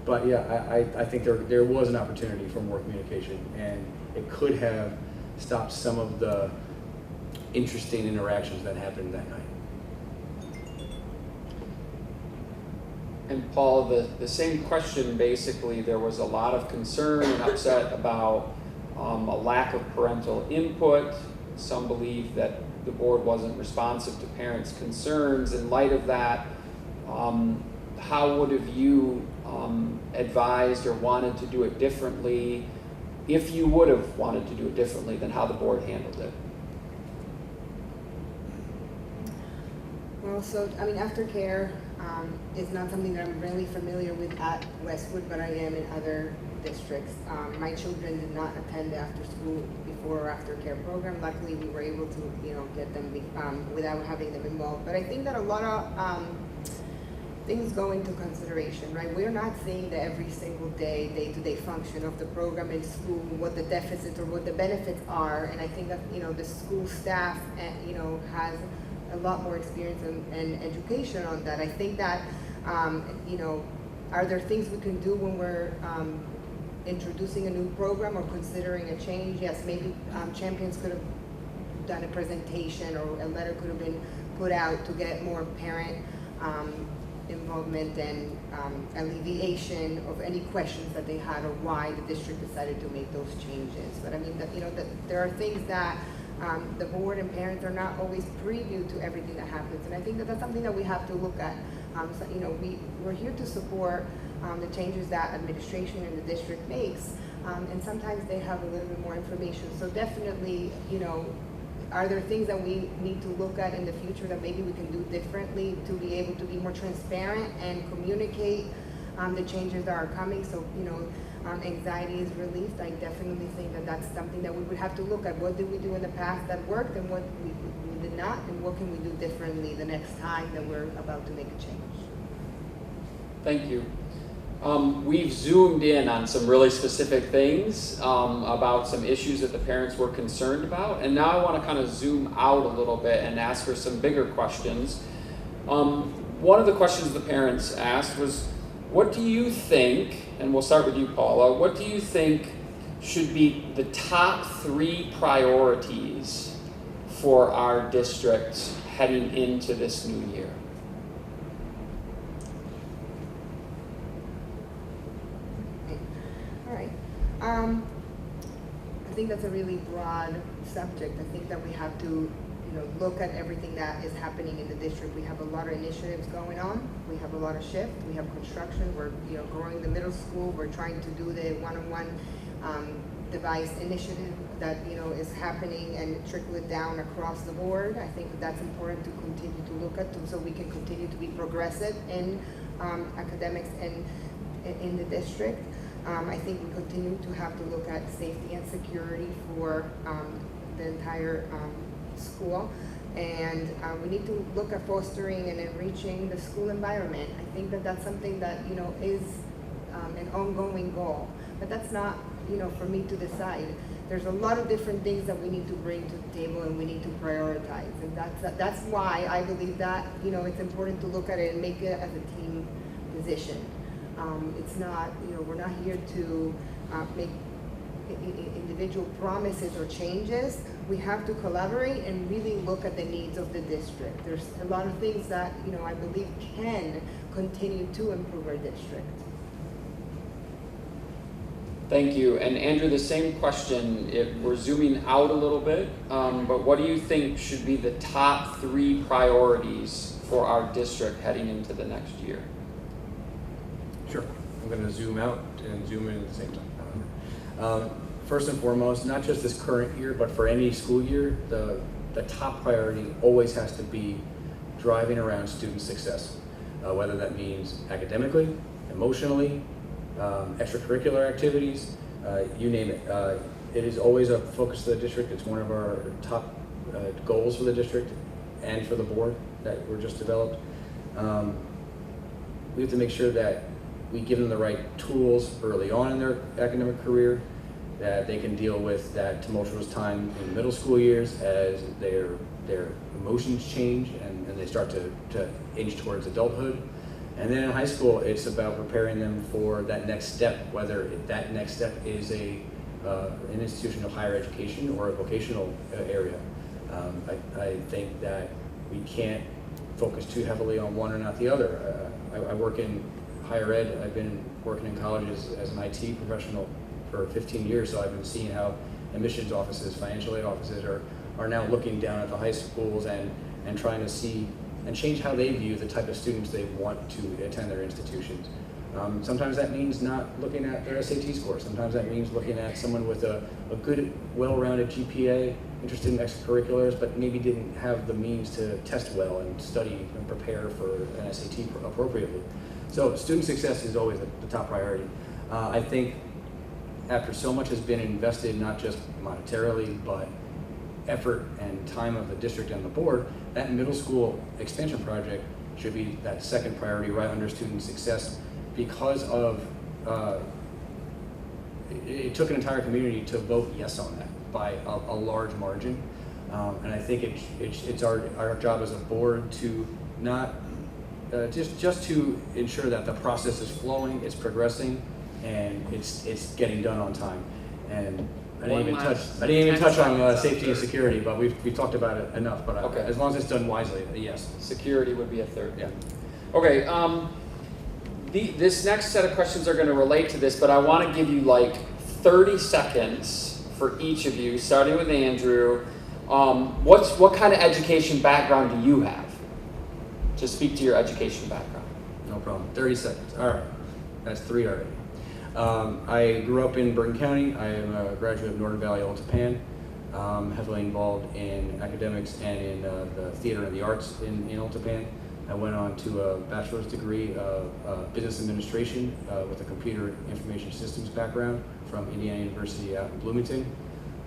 S4: But yeah, I think there was an opportunity for more communication, and it could have stopped some of the interesting interactions that happened that night.
S2: And Paul, the same question, basically, there was a lot of concern and upset about a lack of parental input. Some believe that the board wasn't responsive to parents' concerns. In light of that, how would have you advised or wanted to do it differently, if you would have wanted to do it differently than how the board handled it?
S3: Well, so, aftercare is not something that I'm really familiar with at Westwood, but I am in other districts. My children did not attend the after school before or after care program. Luckily, we were able to, get them without having them involved. But I think that a lot of things go into consideration, right? We're not saying that every single day-to-day function of the program in school, what the deficits or what the benefits are. And I think that, the school staff, has a lot more experience and education on that. I think that, are there things we can do when we're introducing a new program or considering a change? Yes, maybe Champions could have done a presentation, or a letter could have been put out to get more parent involvement and alleviation of any questions that they had, or why the district decided to make those changes. But that there are things that the board and parents are not always preview to everything that happens, and I think that that's something that we have to look at. We're here to support the changes that administration and the district makes, and sometimes they have a little bit more information. So definitely, are there things that we need to look at in the future that maybe we can do differently to be able to be more transparent and communicate the changes that are coming? So, anxiety is relieved. I definitely think that that's something that we would have to look at. What did we do in the past that worked, and what we did not, and what can we do differently the next time that we're about to make a change?
S2: Thank you. We've zoomed in on some really specific things about some issues that the parents were concerned about, and now I want to kind of zoom out a little bit and ask her some bigger questions. One of the questions the parents asked was, what do you think, and we'll start with you, Paula, what do you think should be the top 3 priorities for our district heading into this new year?
S3: All right. I think that's a really broad subject. I think that we have to, look at everything that is happening in the district. We have a lot of initiatives going on. We have a lot of shift. We have construction. We're, growing the middle school. We're trying to do the one-on-one device initiative that, is happening and trickle it down across the board. I think that's important to continue to look at so we can continue to be progressive in academics and in the district. I think we continue to have to look at safety and security for the entire school. And we need to look at fostering and enriching the school environment. I think that that's something that, is an ongoing goal. But that's not, for me to decide. There's a lot of different things that we need to bring to the table and we need to prioritize. And that's why I believe that, it's important to look at it and make it as a team position. It's not, we're not here to make individual promises or changes. We have to collaborate and really look at the needs of the district. There's a lot of things that, I believe can continue to improve our district.
S2: Thank you. And Andrew, the same question. We're zooming out a little bit, but what do you think should be the top 3 priorities for our district heading into the next year?
S4: Sure. I'm going to zoom out and zoom in at the same time. First and foremost, not just this current year, but for any school year, the top priority always has to be driving around student success, whether that means academically, emotionally, extracurricular activities, you name it. It is always a focus of the district. It's one of our top goals for the district and for the board that were just developed. We have to make sure that we give them the right tools early on in their academic career, that they can deal with that tumultuous time in middle school years as their emotions change and they start to inch towards adulthood. And then in high school, it's about preparing them for that next step, whether that next step is an institution of higher education or a vocational area. I think that we can't focus too heavily on one or not the other. I work in higher ed. I've been working in colleges as an IT professional for 15 years, so I've been seeing how admissions offices, financial aid offices are now looking down at the high schools and trying to see and change how they view the type of students they want to attend their institutions. Sometimes that means not looking at their SAT score. Sometimes that means looking at someone with a good, well-rounded GPA, interested in extracurriculars, but maybe didn't have the means to test well and study and prepare for an SAT appropriately. So student success is always the top priority. I think after so much has been invested, not just monetarily, but effort and time of the district and the board, that middle school expansion project should be that second priority right under student success because of, it took an entire community to vote yes on that by a large margin. And I think it's our job as a board to not, just to ensure that the process is flowing, it's progressing, and it's getting done on time. And I didn't even touch on safety and security, but we've talked about it enough. But
S2: okay.
S4: As long as it's done wisely, yes.
S2: Security would be a third.
S4: Yeah.
S2: Okay. This next set of questions are going to relate to this, but I want to give you like 30 seconds for each of you, starting with Andrew. What kind of education background do you have? Just speak to your education background.
S4: No problem. 30 seconds. All right. That's 3 already. I grew up in Bergen County. I am a graduate of Northern Valley Old Japan, heavily involved in academics and in the theater and the arts in Old Japan. I went on to a bachelor's degree of business administration with a computer information systems background from Indiana University out in Bloomington.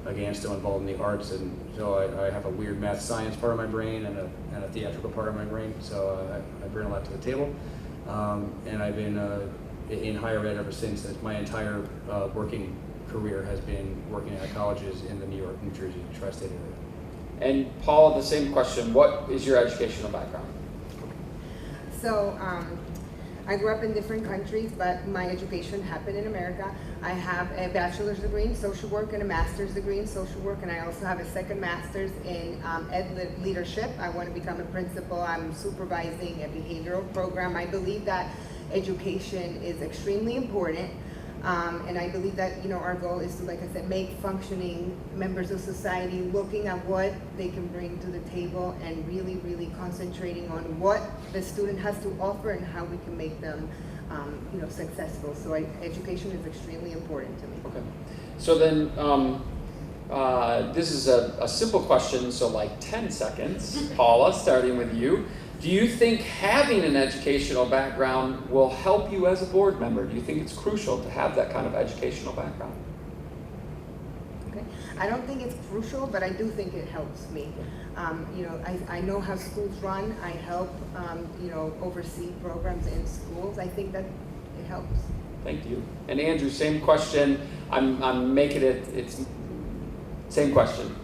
S4: Again, still involved in the arts, and so I have a weird math science part of my brain and a theatrical part of my brain, so I bring a lot to the table. And I've been in higher ed ever since. My entire working career has been working at colleges in the New York, New Jersey, tri-state area.
S2: And Paula, the same question. What is your educational background?
S3: So I grew up in different countries, but my education happened in America. I have a bachelor's degree in social work and a master's degree in social work, and I also have a second master's in ed leadership. I want to become a principal. I'm supervising a behavioral program. I believe that education is extremely important, and I believe that our goal is to, like I said, make functioning members of society, looking at what they can bring to the table and really, really concentrating on what the student has to offer and how we can make them successful. So education is extremely important to me.
S2: Okay. So then this is a simple question, so like 10 seconds. Paula, starting with you. Do you think having an educational background will help you as a board member? Do you think it's crucial to have that kind of educational background?
S3: Okay. I don't think it's crucial, but I do think it helps me. I know how schools run. I help, oversee programs in schools. I think that it helps.
S2: Thank you. And Andrew, same question. I'm making it's same question.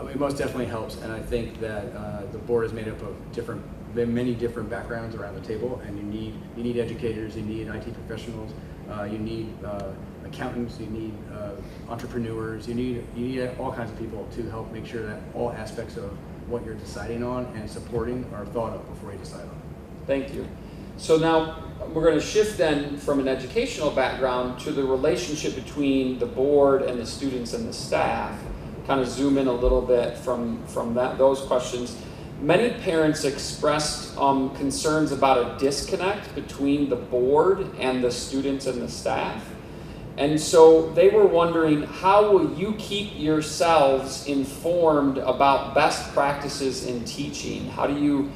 S4: It most definitely helps, and I think that the board is made up of many different backgrounds around the table, and you need educators, you need IT professionals, you need accountants, you need entrepreneurs, you need all kinds of people to help make sure that all aspects of what you're deciding on and supporting are thought of before you decide on it.
S2: Thank you. So now we're going to shift then from an educational background to the relationship between the board and the students and the staff. Kind of zoom in a little bit from those questions. Many parents expressed concerns about a disconnect between the board and the students and the staff. And so they were wondering, how will you keep yourselves informed about best practices in teaching? How do you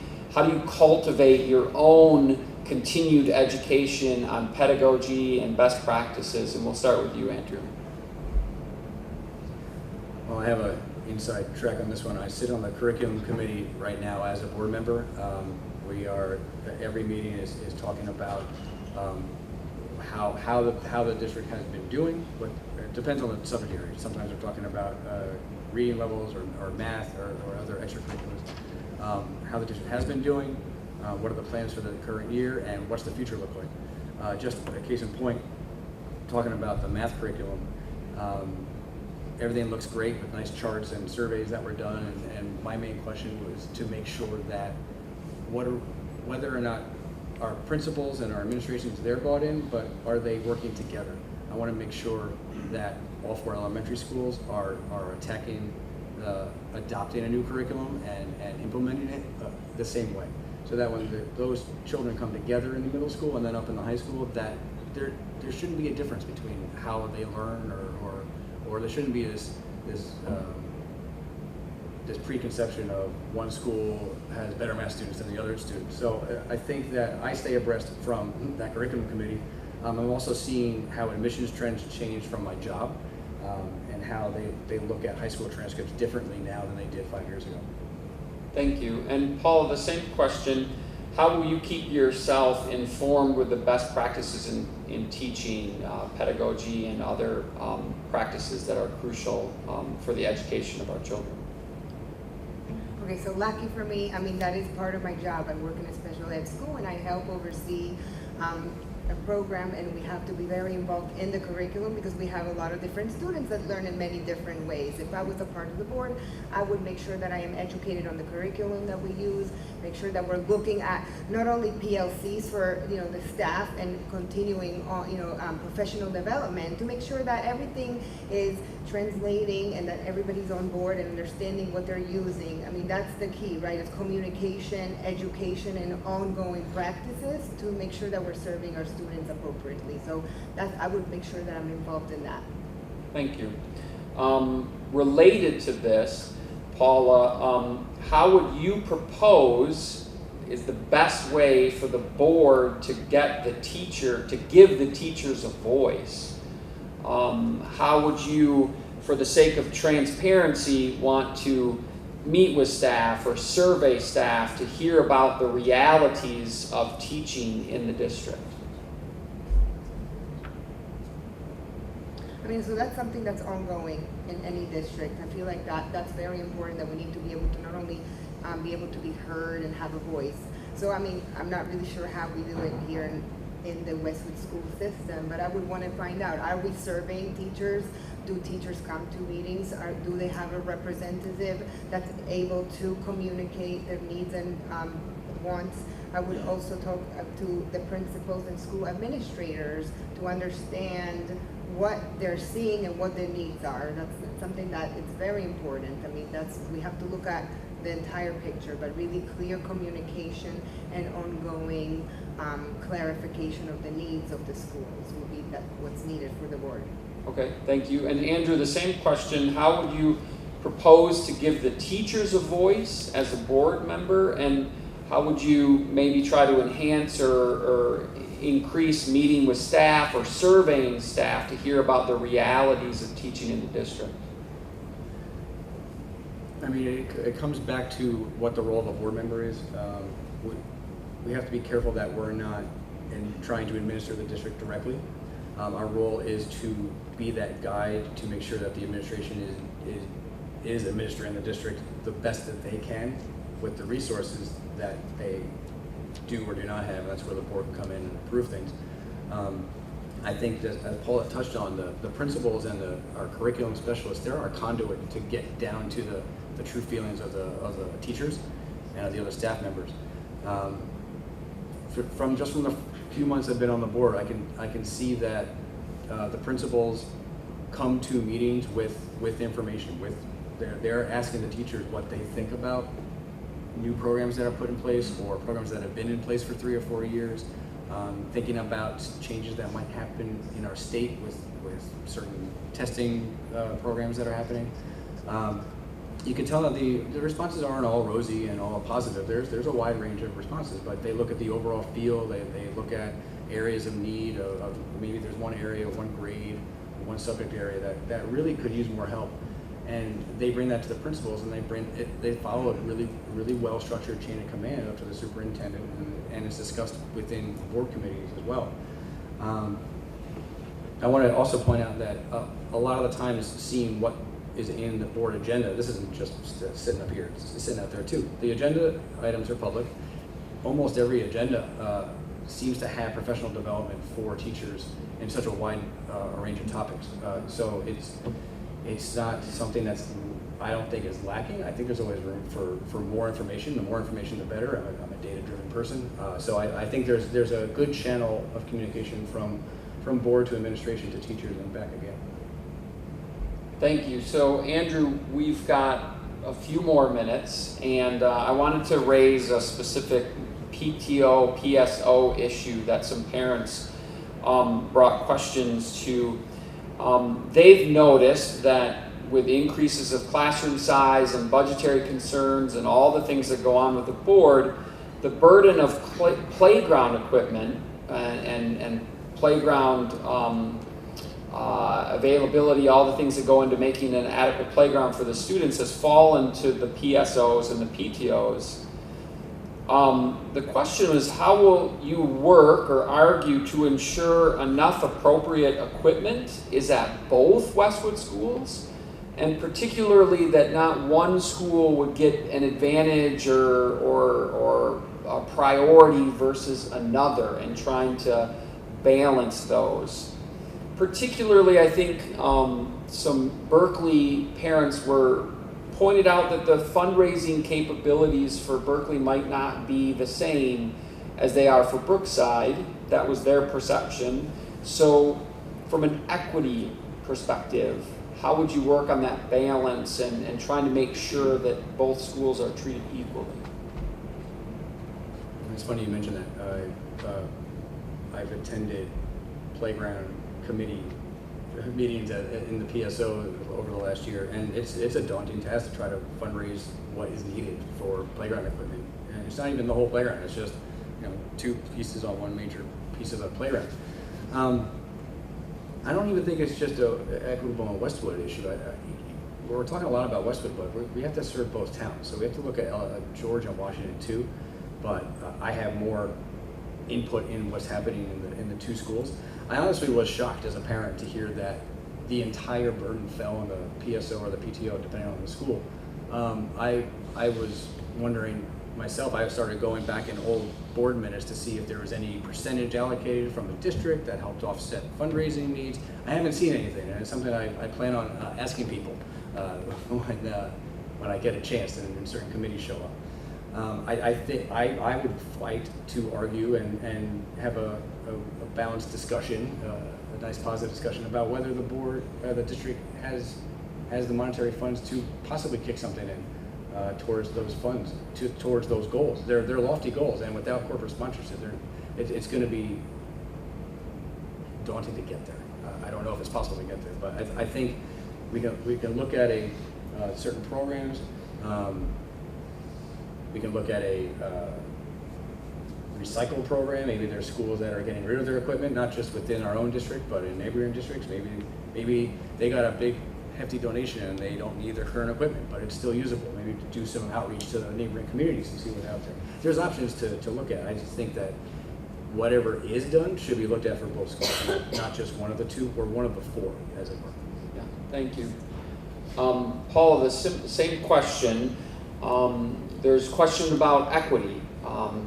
S2: cultivate your own continued education on pedagogy and best practices? And we'll start with you, Andrew.
S4: Well, I have an inside track on this one. I sit on the curriculum committee right now as a board member. Every meeting is talking about how the district has been doing. It depends on the subject area. Sometimes we're talking about reading levels or math or other extracurriculars. How the district has been doing, what are the plans for the current year, and what's the future look like. Just a case in point, talking about the math curriculum, everything looks great with nice charts and surveys that were done, and my main question was to make sure that whether or not our principals and our administrations, they're bought in, but are they working together? I want to make sure that all 4 elementary schools are attacking adopting a new curriculum and implementing it the same way, so that when those children come together in the middle school and then up in the high school, that there shouldn't be a difference between how they learn, or there shouldn't be this preconception of one school has better math students than the other students. So I think that I stay abreast from that curriculum committee. I'm also seeing how admissions trends change from my job, and how they look at high school transcripts differently now than they did 5 years ago.
S2: Thank you. And Paula, the same question. How will you keep yourself informed with the best practices in teaching, pedagogy, and other practices that are crucial for the education of our children?
S3: Okay, so lucky for me, that is part of my job. I work in a special ed school, and I help oversee a program, and we have to be very involved in the curriculum because we have a lot of different students that learn in many different ways. If I was a part of the board, I would make sure that I am educated on the curriculum that we use, make sure that we're looking at not only PLCs for the staff and continuing on professional development, to make sure that everything is translating and that everybody's on board and understanding what they're using. That's the key, right? It's communication, education, and ongoing practices to make sure that we're serving our students appropriately. So I would make sure that I'm involved in that.
S2: Thank you. Related to this, Paula, how would you propose is the best way for the board to give the teachers a voice? How would you, for the sake of transparency, want to meet with staff or survey staff to hear about the realities of teaching in the district?
S3: So that's something that's ongoing in any district. I feel like that's very important, that we need to be able to not only be able to be heard and have a voice. So I'm not really sure how we do it here in the Westwood school system, but I would want to find out, are we surveying teachers? Do teachers come to meetings? Do they have a representative that's able to communicate their needs and wants? I would also talk to the principals and school administrators to understand what they're seeing and what their needs are. That's something that is very important. We have to look at the entire picture, but really clear communication and ongoing clarification of the needs of the schools will be what's needed for the board.
S2: Okay, thank you. And Andrew, the same question. How would you propose to give the teachers a voice as a board member, and how would you maybe try to enhance or increase meeting with staff or surveying staff to hear about the realities of teaching in the district?
S4: mean, it comes back to what the role of a board member is. We have to be careful that we're not trying to administer the district directly. Our role is to be that guide to make sure that the administration is administering the district the best that they can with the resources that they do or do not have. That's where the board can come in and approve things. I think that, as Paula touched on, the principals and our curriculum specialists, they're our conduit to get down to the true feelings of the teachers and of the other staff members. From the few months I've been on the board, I can see that the principals come to meetings with information. They're asking the teachers what they think about new programs that are put in place or programs that have been in place for 3 or 4 years. Thinking about changes that might happen in our state with certain testing programs that are happening. You can tell that the responses aren't all rosy and all positive. There's a wide range of responses, but they look at the overall field. They look at areas of need of maybe there's one area, one grade, one subject area that really could use more help. And they bring that to the principals, and they follow a really well structured chain of command up to the superintendent, and it's discussed within board committees as well. I want to also point out that a lot of the times seeing what is in the board agenda, this isn't just sitting up here, it's sitting out there too. The agenda items are public. Almost every agenda seems to have professional development for teachers in such a wide range of topics. So it's not something I don't think is lacking. I think there's always room for more information. The more information, the better. I'm a data-driven person. So I think there's a good channel of communication from board to administration to teachers and back again.
S2: Thank you. So Andrew, we've got a few more minutes, and I wanted to raise a specific PTO, PSO issue that some parents brought questions to. They've noticed that with increases of classroom size and budgetary concerns and all the things that go on with the board, the burden of playground equipment and playground availability, all the things that go into making an adequate playground for the students has fallen to the PSOs and the PTOs. The question is, how will you work or argue to ensure enough appropriate equipment is at both Westwood schools, and particularly that not one school would get an advantage or a priority versus another, and trying to balance those. Particularly, I think some Berkeley parents pointed out that the fundraising capabilities for Berkeley might not be the same as they are for Brookside. That was their perception. So from an equity perspective, how would you work on that balance and trying to make sure that both schools are treated equally?
S4: It's funny you mentioned that. I've attended playground committee meetings in the PSO over the last year, and it's a daunting task to try to fundraise what is needed for playground equipment. And it's not even the whole playground; it's just 2 pieces on one major piece of the playground. I don't even think it's just an equitable and Westwood issue. We're talking a lot about Westwood, but we have to serve both towns, so we have to look at George and Washington too. But I have more input in what's happening in the 2 schools. I honestly was shocked as a parent to hear that the entire burden fell on the PSO or the PTO, depending on the school. I was wondering myself, I started going back in old board minutes to see if there was any percentage allocated from the district that helped offset fundraising needs. I haven't seen anything, and it's something I plan on asking people when I get a chance and certain committees show up. I think I would fight to argue and have a balanced discussion, a nice positive discussion about whether the board, the district has the monetary funds to possibly kick something in towards those funds, towards those goals. They're lofty goals, and without corporate sponsorship, it's going to be daunting to get there. I don't know if it's possible to get there, but I think we can look at certain programs. We can look at a recycle program. Maybe there's schools that are getting rid of their equipment, not just within our own district, but in neighboring districts. Maybe they got a big hefty donation and they don't need their current equipment, but it's still usable. Maybe to do some outreach to the neighboring communities and see what's out there. There's options to look at. I just think that whatever is done should be looked at for both schools, not just one of the two or one of the four, as it were.
S2: Yeah, thank you. Paula, the same question. There's a question about equity,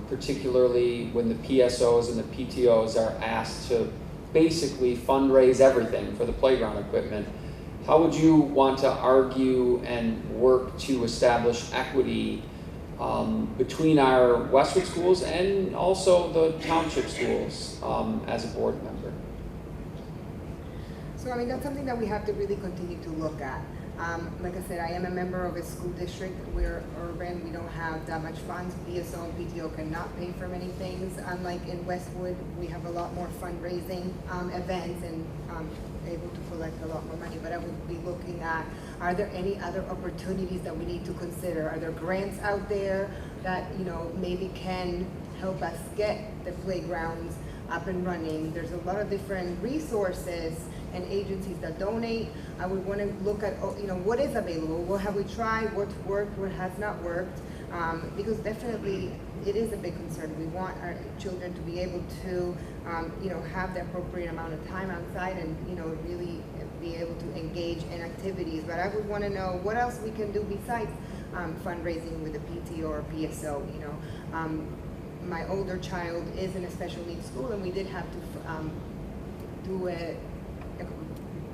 S2: particularly when the PSOs and the PTOs are asked to basically fundraise everything for the playground equipment. How would you want to argue and work to establish equity between our Westwood schools and also the township schools as a board member?
S3: So I mean, that's something that we have to really continue to look at. Like I said, I am a member of a school district. We're urban, we don't have that much funds. PSO and PTO cannot pay for many things. Unlike in Westwood, we have a lot more fundraising events and able to collect a lot more money. But I would be looking at, are there any other opportunities that we need to consider? Are there grants out there that, you know, maybe can help us get the playgrounds up and running? There's a lot of different resources and agencies that donate. I would want to look at, you know, what is available, what have we tried, what's worked, what has not worked, because definitely it is a big concern. We want our children to be able to, you know, have the appropriate amount of time outside and, you know, really be able to engage in activities. But I would want to know what else we can do besides fundraising with the PTO or PSO, you know. My older child is in a special needs school, and we did have to do a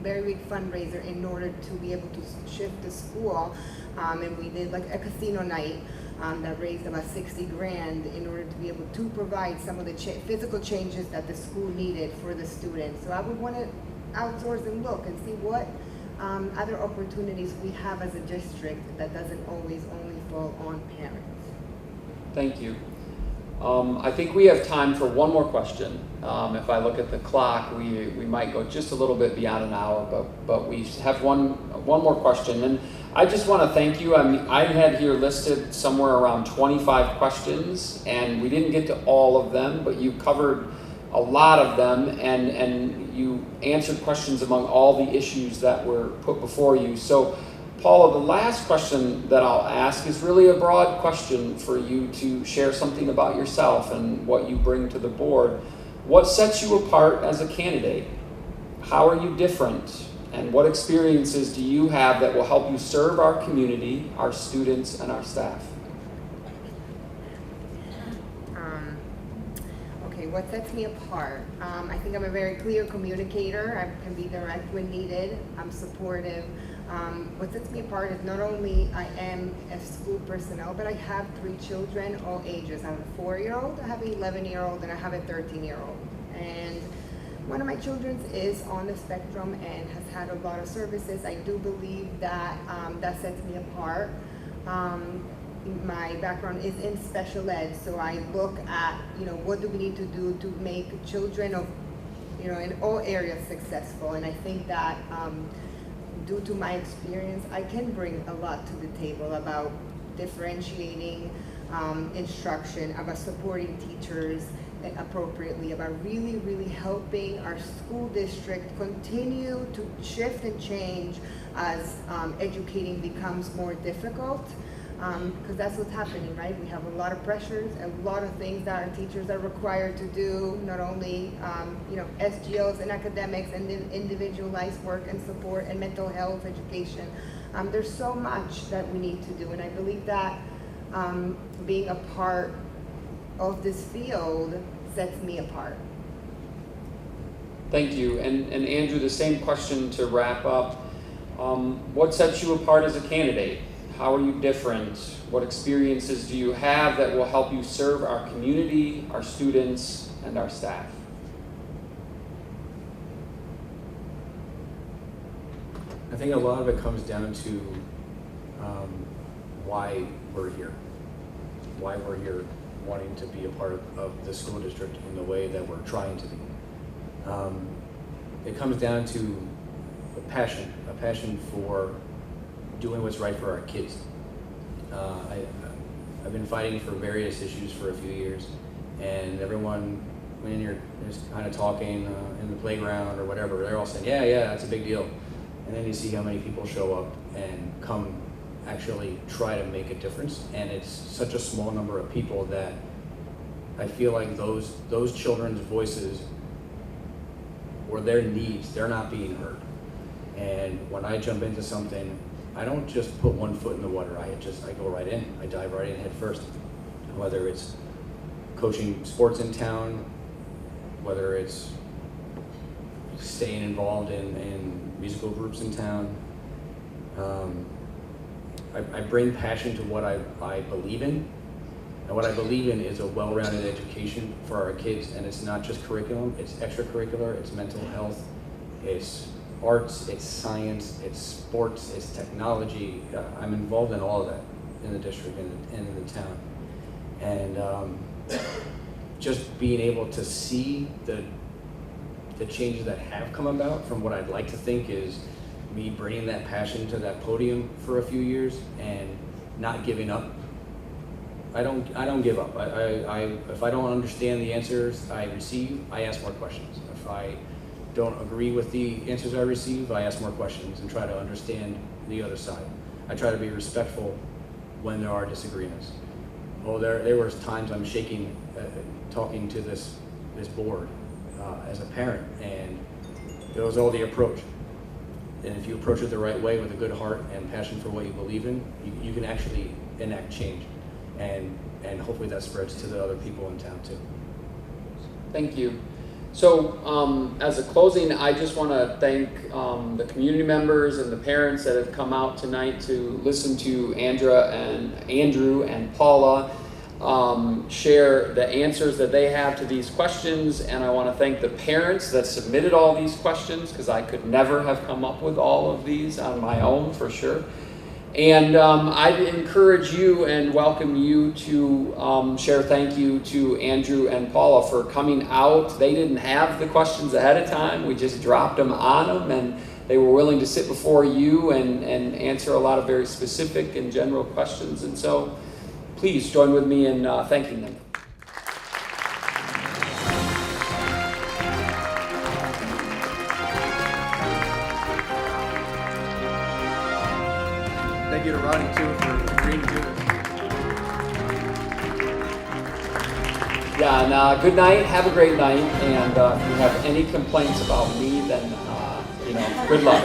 S3: very big fundraiser in order to be able to shift the school, and we did like a casino night that raised about 60 grand in order to be able to provide some of the physical changes that the school needed for the students. So I would want to outsource and look and see what other opportunities we have as a district that doesn't always only fall on parents.
S2: Thank you. I think we have time for one more question. If I look at the clock, we might go just a little bit beyond an hour, but we have one more question. And I just want to thank you. I mean, I had here listed somewhere around 25 questions, and we didn't get to all of them, but you covered a lot of them, and you answered questions among all the issues that were put before you. So Paula, the last question that I'll ask is really a broad question for you to share something about yourself and what you bring to the board. What sets you apart as a candidate? How are you different? And what experiences do you have that will help you serve our community, our students, and our staff?
S3: Okay, what sets me apart? I think I'm a very clear communicator. I can be direct when needed. I'm supportive. What sets me apart is not only I am a school personnel, but I have 3 children, all ages. I have a 4-year-old, I have an 11-year-old, and I have a 13-year-old. And one of my children is on the spectrum and has had a lot of services. I do believe that that sets me apart. My background is in special ed, so I look at, you know, what do we need to do to make children of, you know, in all areas successful. And I think that due to my experience, I can bring a lot to the table about differentiating instruction, about supporting teachers appropriately, about really helping our school district continue to shift and change as educating becomes more difficult. Because that's what's happening, right? We have a lot of pressures, a lot of things that our teachers are required to do, not only, you know, SGLs and academics and individualized work and support and mental health education. There's so much that we need to do, and I believe that being a part of this field sets me apart.
S2: Thank you. And Andrew, the same question to wrap up. What sets you apart as a candidate? How are you different? What experiences do you have that will help you serve our community, our students, and our staff?
S4: I think a lot of it comes down to why we're here. Why we're here wanting to be a part of the school district in the way that we're trying to be. It comes down to a passion for doing what's right for our kids. I've been fighting for various issues for a few years, and everyone, when you're just kind of talking in the playground or whatever, they're all saying, yeah, that's a big deal. and then you see how many people show up and come actually try to make a difference. And it's such a small number of people that I feel like those children's voices or their needs, they're not being heard. And when I jump into something, I don't just put one foot in the water. I go right in. I dive right in head first. Whether it's coaching sports in town, whether it's staying involved in musical groups in town. I bring passion to what I believe in. And what I believe in is a well-rounded education for our kids, and it's not just curriculum, it's extracurricular, it's mental health, it's arts, it's science, it's sports, it's technology. I'm involved in all of that in the district and in the town. And just being able to see the changes that have come about from what I'd like to think is me bringing that passion to that podium for a few years and not giving up. I don't give up. If I don't understand the answers I receive, I ask more questions. If I don't agree with the answers I receive, I ask more questions and try to understand the other side. I try to be respectful when there are disagreements. Well, there was times I'm shaking, talking to this board as a parent, and it was all the approach. And if you approach it the right way with a good heart and passion for what you believe in, you can actually enact change. And hopefully that spreads to the other people in town too.
S2: Thank you. So as a closing, I just want to thank the community members and the parents that have come out tonight to listen to Andrew and Paula share the answers that they have to these questions. And I want to thank the parents that submitted all these questions, because I could never have come up with all of these on my own for sure. And I'd encourage you and welcome you to share thank you to Andrew and Paula for coming out. They didn't have the questions ahead of time. We just dropped them on them, and they were willing to sit before you and answer a lot of very specific and general questions. And so please join with me in thanking them.
S4: Thank you to Ronnie too for agreeing to do this.
S2: Yeah, and good night. Have a great night. And if you have any complaints about me, then, good luck.